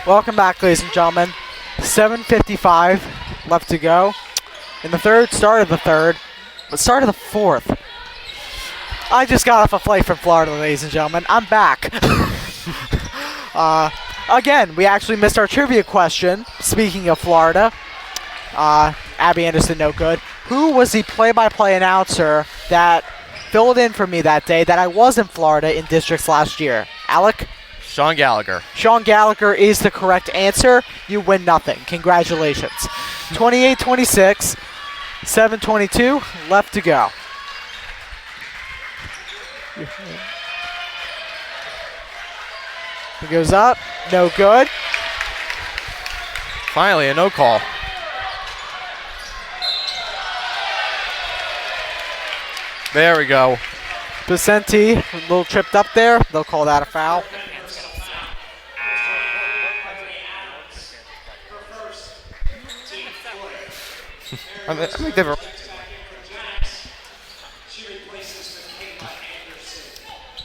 Speaker 2: Welcome back, ladies and gentlemen. 7:55 left to go in the third. Start of the third. Start of the fourth. I just got off a flight from Florida, ladies and gentlemen. I'm back. Again, we actually missed our trivia question. Speaking of Florida, Abby Anderson, no good. Who was the play-by-play announcer that filled in for me that day that I was in Florida in districts last year? Alec?
Speaker 1: Sean Gallagher.
Speaker 2: Sean Gallagher is the correct answer. You win nothing. Congratulations. 28-26, 7:22 left to go. It goes up, no good.
Speaker 1: Finally, a no call. There we go.
Speaker 2: Vicente, a little tripped up there. They'll call that a foul.
Speaker 1: I mean, different.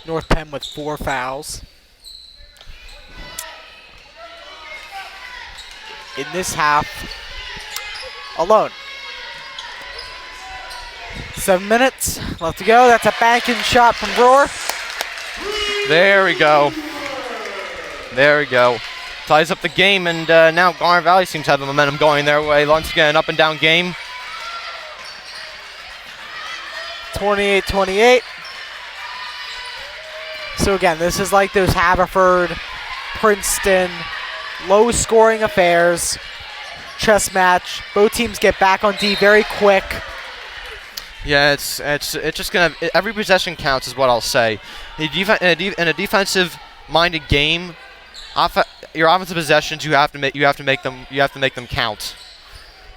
Speaker 2: North Penn with 4 fouls. In this half, alone. 7 minutes left to go. That's a banking shot from Brewer.
Speaker 1: There we go. There we go. Ties up the game, and now Garnet Valley seems to have the momentum going their way. Once again, an up and down game.
Speaker 2: 28-28. So again, this is like those Haverford, Princeton, low-scoring affairs. Chess match. Both teams get back on D very quick.
Speaker 1: Yeah, it's just gonna. Every possession counts, is what I'll say. In a defensive-minded game, your offensive possessions you have to make them count.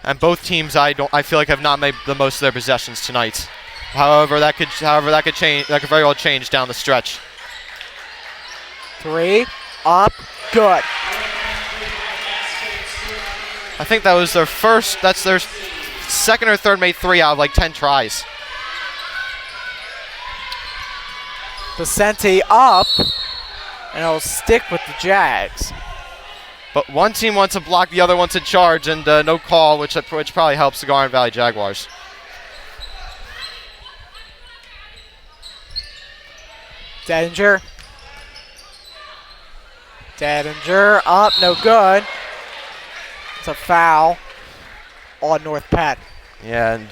Speaker 1: And both teams, I feel like, have not made the most of their possessions tonight. However, that could change. That could very well change down the stretch.
Speaker 2: 3 up, good.
Speaker 1: I think that was their first. That's their second or third made 3 out of like 10 tries.
Speaker 2: Vicente up, and it'll stick with the Jags.
Speaker 1: But one team wants to block, the other wants to charge, and no call, which probably helps the Garnet Valley Jaguars.
Speaker 2: Dedinger up, no good. It's a foul on North Penn.
Speaker 1: Yeah, and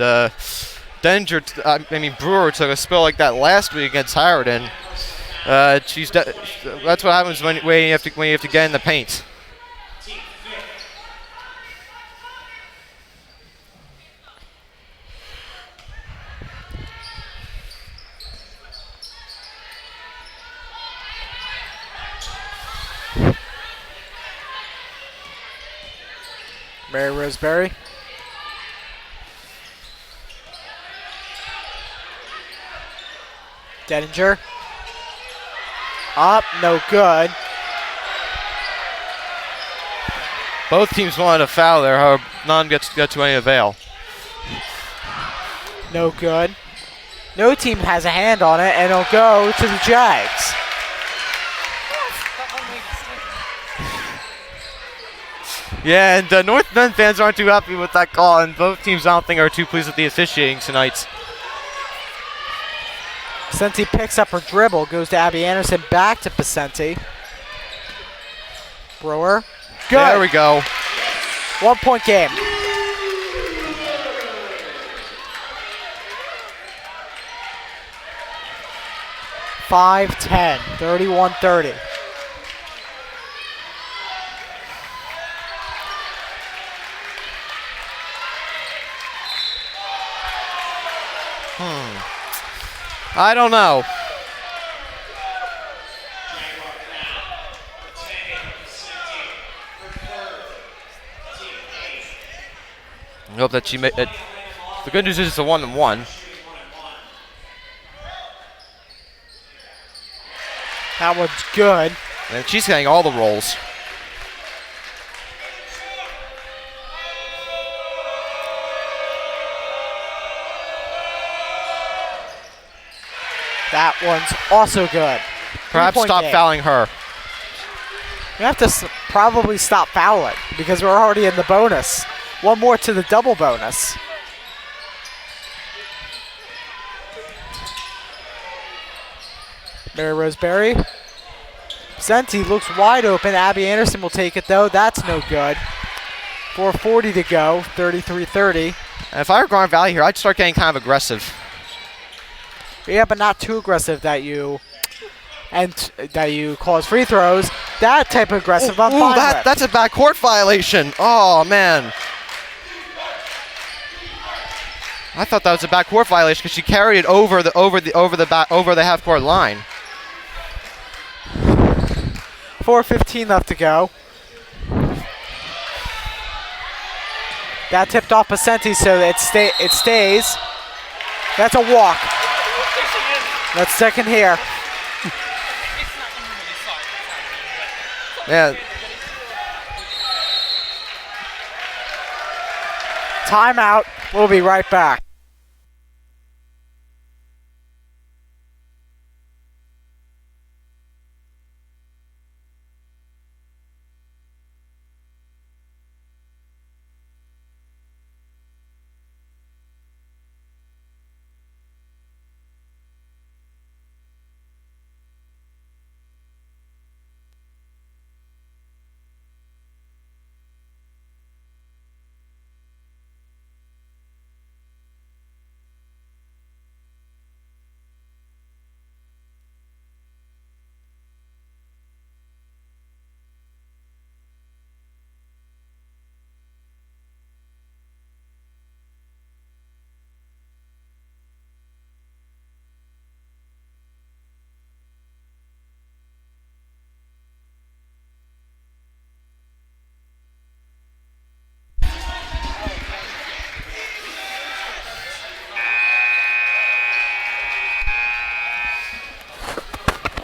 Speaker 1: Brewer took a spill like that last week against Harridan. That's what happens when you have to get in the paint.
Speaker 2: Mary Roseberry. Denninger. Up, no good.
Speaker 1: Both teams wanted a foul there, however, none got to any avail.
Speaker 2: No good. No team has a hand on it, and it'll go to the Jags.
Speaker 1: Yeah, and North Bend fans aren't too happy with that call, and both teams I don't think are too pleased with the officiating tonight.
Speaker 2: Pacenti picks up her dribble, goes to Abby Anderson, back to Pacenti. Brewer. Good.
Speaker 1: There we go.
Speaker 2: 1 point game. Five, 10, 31-30.
Speaker 1: I don't know. I hope that she made it. The good news is it's a 1-1.
Speaker 2: That one's good.
Speaker 1: And she's getting all the rolls.
Speaker 2: That one's also good.
Speaker 1: Perhaps
Speaker 2: 3-point
Speaker 1: stop
Speaker 2: game.
Speaker 1: fouling her.
Speaker 2: We have to probably stop fouling because we're already in the bonus. One more to the double bonus. Mary Roseberry. Pacenti looks wide open. Abby Anderson will take it though. That's no good. 4:40 to go. 33-30.
Speaker 1: And if I were Garnet Valley here, I'd start getting kind of aggressive.
Speaker 2: Yeah, but not too aggressive that you cause free throws. That type of aggressive I'm fine with.
Speaker 1: That's a backcourt violation. Oh man. I thought that was a backcourt violation because she carried it over the half court line.
Speaker 2: 4:15 left to go. That tipped off Pacenti, so it stays. That's a walk. That's second here.
Speaker 1: Yeah.
Speaker 2: Timeout. We'll be right back.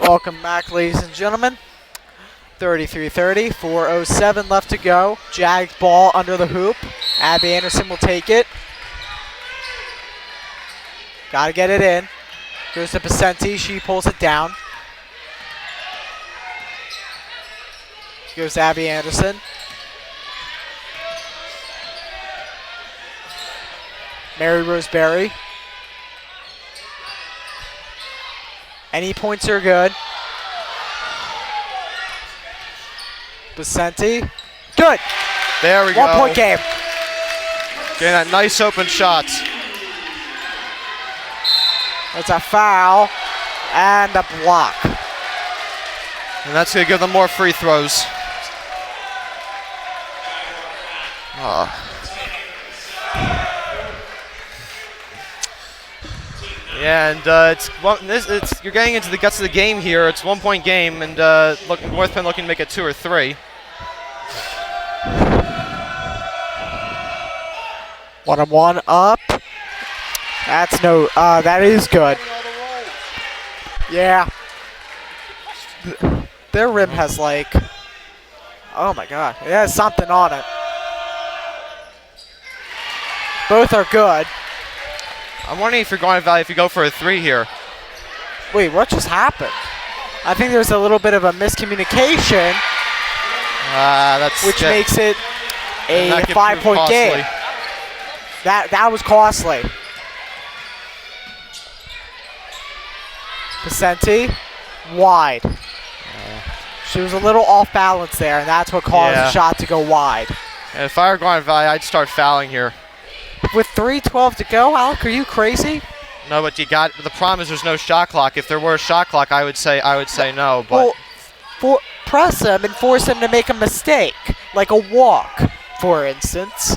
Speaker 2: Welcome back, ladies and gentlemen. 33-30, 4:07 left to go. Jags ball under the hoop. Abby Anderson will take it. Gotta get it in. Goes to Pacenti. She pulls it down. Goes to Abby Anderson. Mary Roseberry. Any points are good. Pacenti. Good.
Speaker 1: There we go.
Speaker 2: 1 point game.
Speaker 1: Getting that nice open shot.
Speaker 2: That's a foul and a block.
Speaker 1: And that's going to give them more free throws. Yeah, and you're getting into the guts of the game here. It's 1 point game, and North Penn looking to make it 2 or 3.
Speaker 2: 1-on-1 up. That's no, that is good. Yeah. Their rim has like, oh my god, it has something on it. Both are good.
Speaker 1: I'm wondering if you're going to Valley if you go for a 3 here.
Speaker 2: Wait, what just happened? I think there's a little bit of a miscommunication, which makes it a
Speaker 1: that could
Speaker 2: 5-point
Speaker 1: prove
Speaker 2: game.
Speaker 1: costly.
Speaker 2: That was costly. Vicente, wide. She was a little off balance there, and that's what caused the shot to go wide.
Speaker 1: And if I were going to Valley, I'd start fouling here.
Speaker 2: With 3:12 to go, Alec, are you crazy?
Speaker 1: No, but the problem is there's no shot clock. If there were a shot clock, I would say no. But
Speaker 2: Well, press him and force him to make a mistake, like a walk, for instance.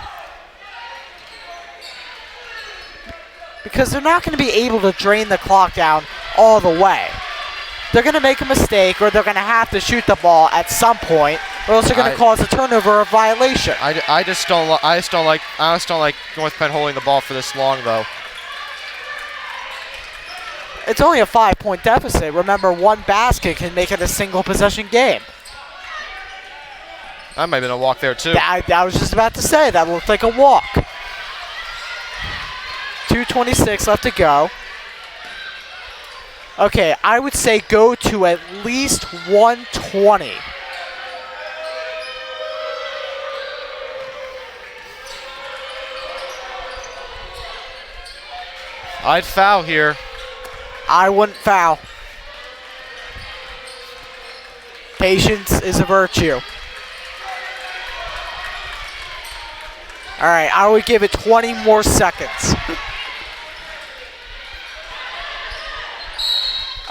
Speaker 2: Because they're not going to be able to drain the clock down all the way. They're going to make a mistake, or they're going to have to shoot the ball at some point, or else they're going to cause a turnover or violation.
Speaker 1: I just don't like North Penn holding the ball for this long, though.
Speaker 2: It's only a 5-point deficit. Remember, one basket can make it a single possession game.
Speaker 1: That might have been a walk there too.
Speaker 2: I was just about to say, that looked like a walk. 2:26 left to go. Okay, I would say go to at least 120.
Speaker 1: I'd foul here.
Speaker 2: I wouldn't foul. Patience is a virtue. All right, I would give it 20 more seconds.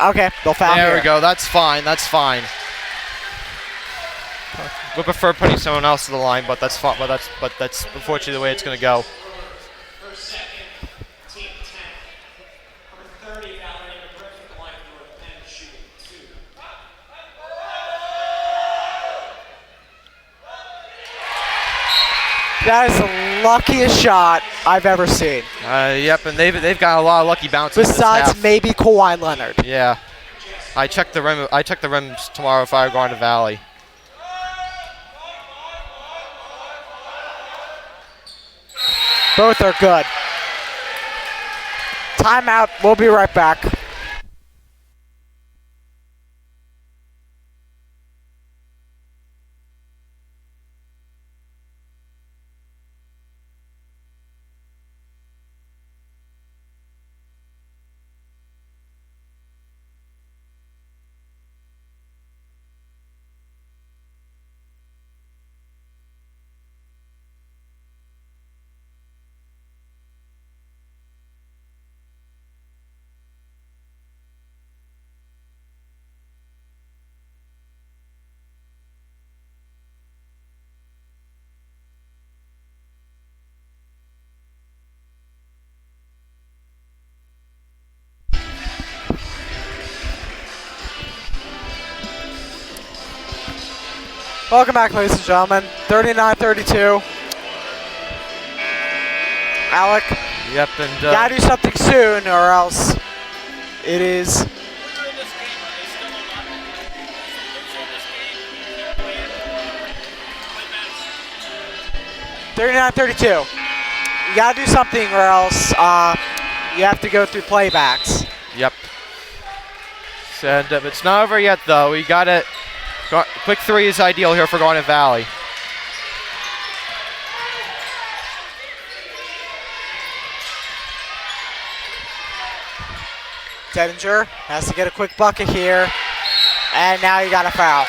Speaker 2: Okay, they'll foul
Speaker 1: There
Speaker 2: here.
Speaker 1: we go. That's fine. That's fine. Would prefer putting someone else to the line, but that's fine. But that's unfortunately the way it's going to go.
Speaker 3: First, second, team 10. Number 30, Valerie Griffin, the line for North Penn, shooting 2.
Speaker 2: That is the luckiest shot I've ever seen.
Speaker 1: Yep, and they've got a lot of lucky bounces.
Speaker 2: Besides
Speaker 1: this half.
Speaker 2: maybe Kawhi Leonard.
Speaker 1: Yeah, I check the rims tomorrow if I were going to Valley.
Speaker 2: Both are good. Timeout. We'll be right back. Welcome back, ladies and gentlemen. 39-32. Alec,
Speaker 1: Yep, and
Speaker 2: gotta do something soon, or else it is. $39-32. You gotta do something, or else you have to go through playbacks.
Speaker 1: yep. And it's not over yet, though. We got it. Quick 3 is ideal here for going to Valley.
Speaker 2: Dedinger has to get a quick bucket here, and now you got a foul.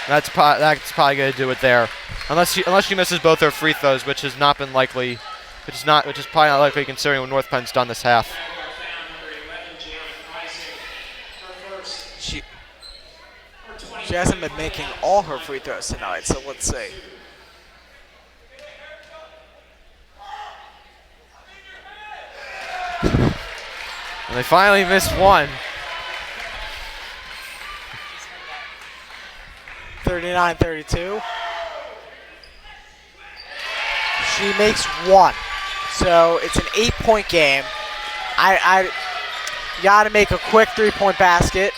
Speaker 1: That's probably going to do it there, unless she misses both her free throws, which has not been likely, which is probably not likely considering what North Penn's done this half.
Speaker 2: She hasn't been making all her free throws tonight, so let's see.
Speaker 1: And they finally missed one.
Speaker 2: 39-32. She makes one. So it's an 8-point game. I got to make a quick 3-point basket.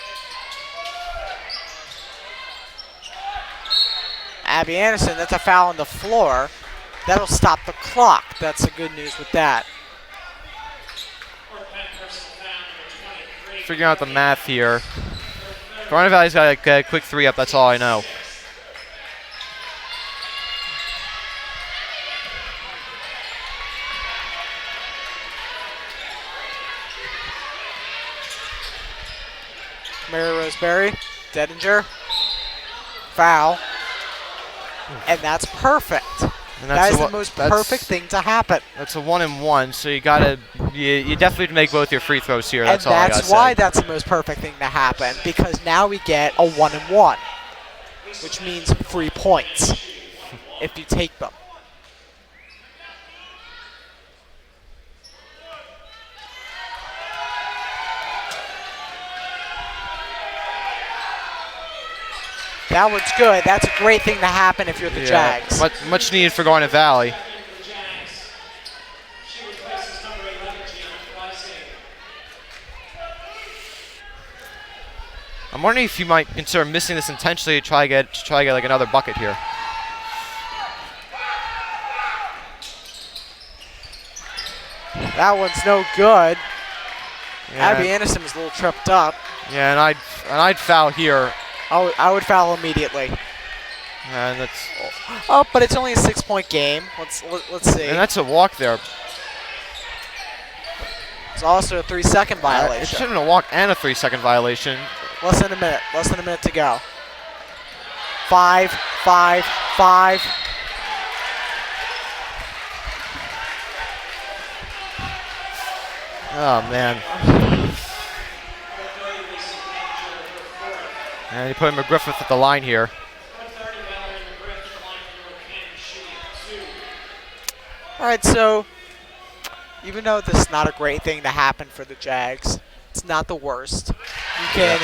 Speaker 2: Abby Anderson, that's a foul on the floor. That'll stop the clock. That's the good news with that.
Speaker 1: Figuring out the math here. Garnet Valley's got a quick 3 up, that's all I know.
Speaker 2: Mary Roseberry, Dedinger, foul, and that's perfect.
Speaker 1: And
Speaker 2: That is the most perfect thing to happen.
Speaker 1: That's a 1-and-1, so you definitely have to make both your free throws here. That's
Speaker 2: and
Speaker 1: all I gotta
Speaker 2: that's why
Speaker 1: say.
Speaker 2: that's the most perfect thing to happen, because now we get a 1-and-1, which means free points if you take them. That one's good. That's a great thing to happen if you're the Jags.
Speaker 1: Much needed for Garnet Valley. I'm wondering if you might consider missing this intentionally to try to get like another bucket here.
Speaker 2: That one's no good.
Speaker 1: Yeah.
Speaker 2: Abby Anderson was a little tripped up.
Speaker 1: Yeah, and I'd foul here.
Speaker 2: I would foul immediately.
Speaker 1: And that's
Speaker 2: Oh, but it's only a 6-point game. Let's see.
Speaker 1: and that's a walk there.
Speaker 2: It's also a 3-second
Speaker 1: It
Speaker 2: violation.
Speaker 1: should have been a walk and a 3-second violation.
Speaker 2: Less than a minute. Less than a minute to go. 5, 5, 5.
Speaker 1: Oh man. And you put McGriffith at the line here.
Speaker 2: All right, so even though this is not a great thing to happen for the Jags, it's not the worst. You can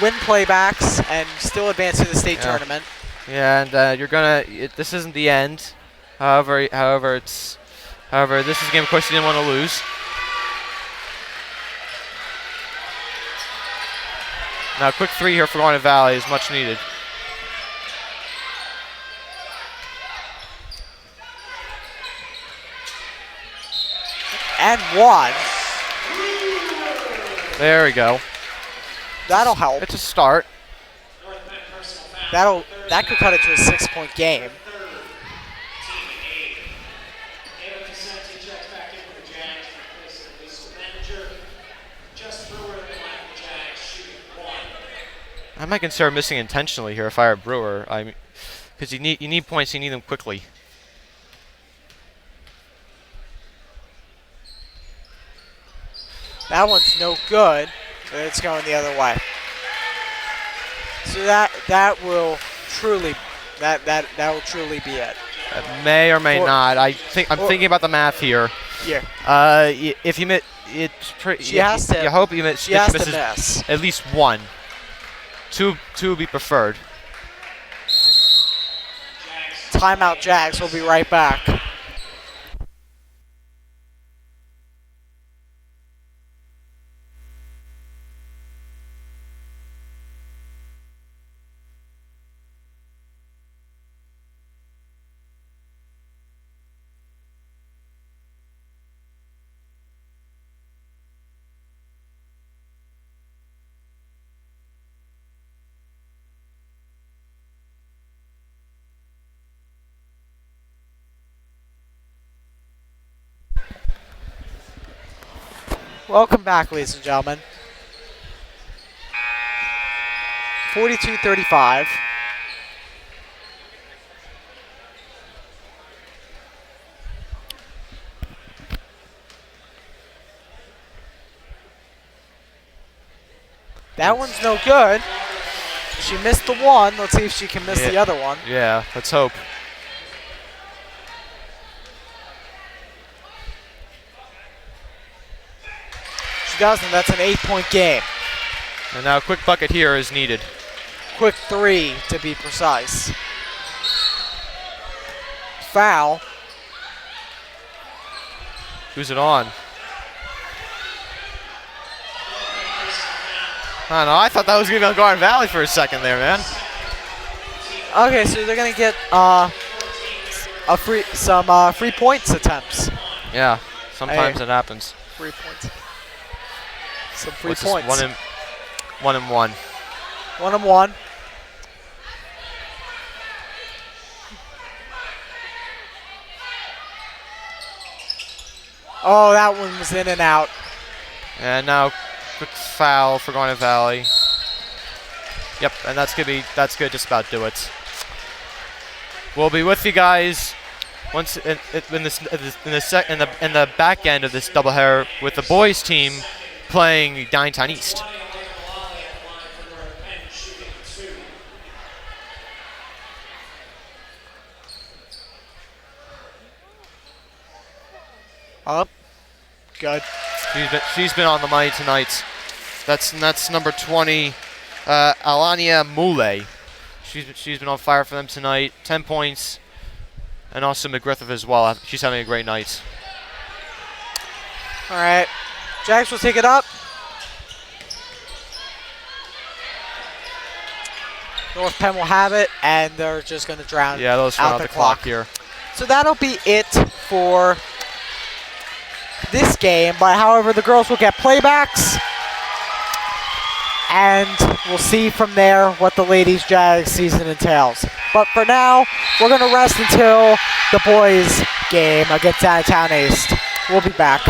Speaker 2: win playbacks and still advance to the state tournament.
Speaker 1: Yeah, and you're gonna. This isn't the end. However, this is a game, of course, you didn't want to lose. Now, a quick 3 here for Garnet Valley is much needed.
Speaker 2: And one.
Speaker 1: There we go.
Speaker 2: That'll help.
Speaker 1: It's a start.
Speaker 2: That could cut it to a 6-point game.
Speaker 1: I might consider missing intentionally here if I were Brewer. I mean, because you need points, you need them quickly.
Speaker 2: That one's no good, but it's going the other way. So that will truly be it.
Speaker 1: That may or may not. I'm thinking about the math here.
Speaker 2: Yeah.
Speaker 1: If you miss, it's pretty.
Speaker 2: She has to.
Speaker 1: You hope you miss.
Speaker 2: She has to
Speaker 1: misses
Speaker 2: miss.
Speaker 1: at least one. Two would be preferred.
Speaker 2: Timeout, Jags. We'll be right back. Welcome back, ladies and gentlemen. 42-35. That one's no good. She missed the one. Let's see if she can miss the other one.
Speaker 1: Yeah, let's hope.
Speaker 2: She doesn't. That's an 8-point game.
Speaker 1: And now a quick bucket here is needed.
Speaker 2: Quick 3 to be precise. Foul.
Speaker 1: Who's it on? I don't know. I thought that was going to be on Garnet Valley for a second there, man.
Speaker 2: Okay, so they're gonna get some free points attempts.
Speaker 1: Yeah, sometimes
Speaker 2: Hey.
Speaker 1: it happens.
Speaker 2: Free points. Some free
Speaker 1: What's this?
Speaker 2: points.
Speaker 1: One and one.
Speaker 2: 1-1. Oh, that one was in and out.
Speaker 1: And now, quick foul for Garnet Valley. Yep, and that's good. Just about do it. We'll be with you guys once in the back end of this doubleheader with the boys team playing Downtown East.
Speaker 2: Up. Good.
Speaker 1: She's been on the money tonight. That's number 20, Alania Mule. She's been on fire for them tonight. 10 points, and also McGriffith as well. She's having a great night.
Speaker 2: All right. Jax will take it up. North Penn will have it, and they're just going to drown
Speaker 1: Yeah, they'll just run
Speaker 2: out
Speaker 1: out the clock here.
Speaker 2: So that'll be it for this game. But however, the girls will get playbacks, and we'll see from there what the ladies' Jags season entails. But for now, we're going to rest until the boys' game against Downtown East. We'll be back.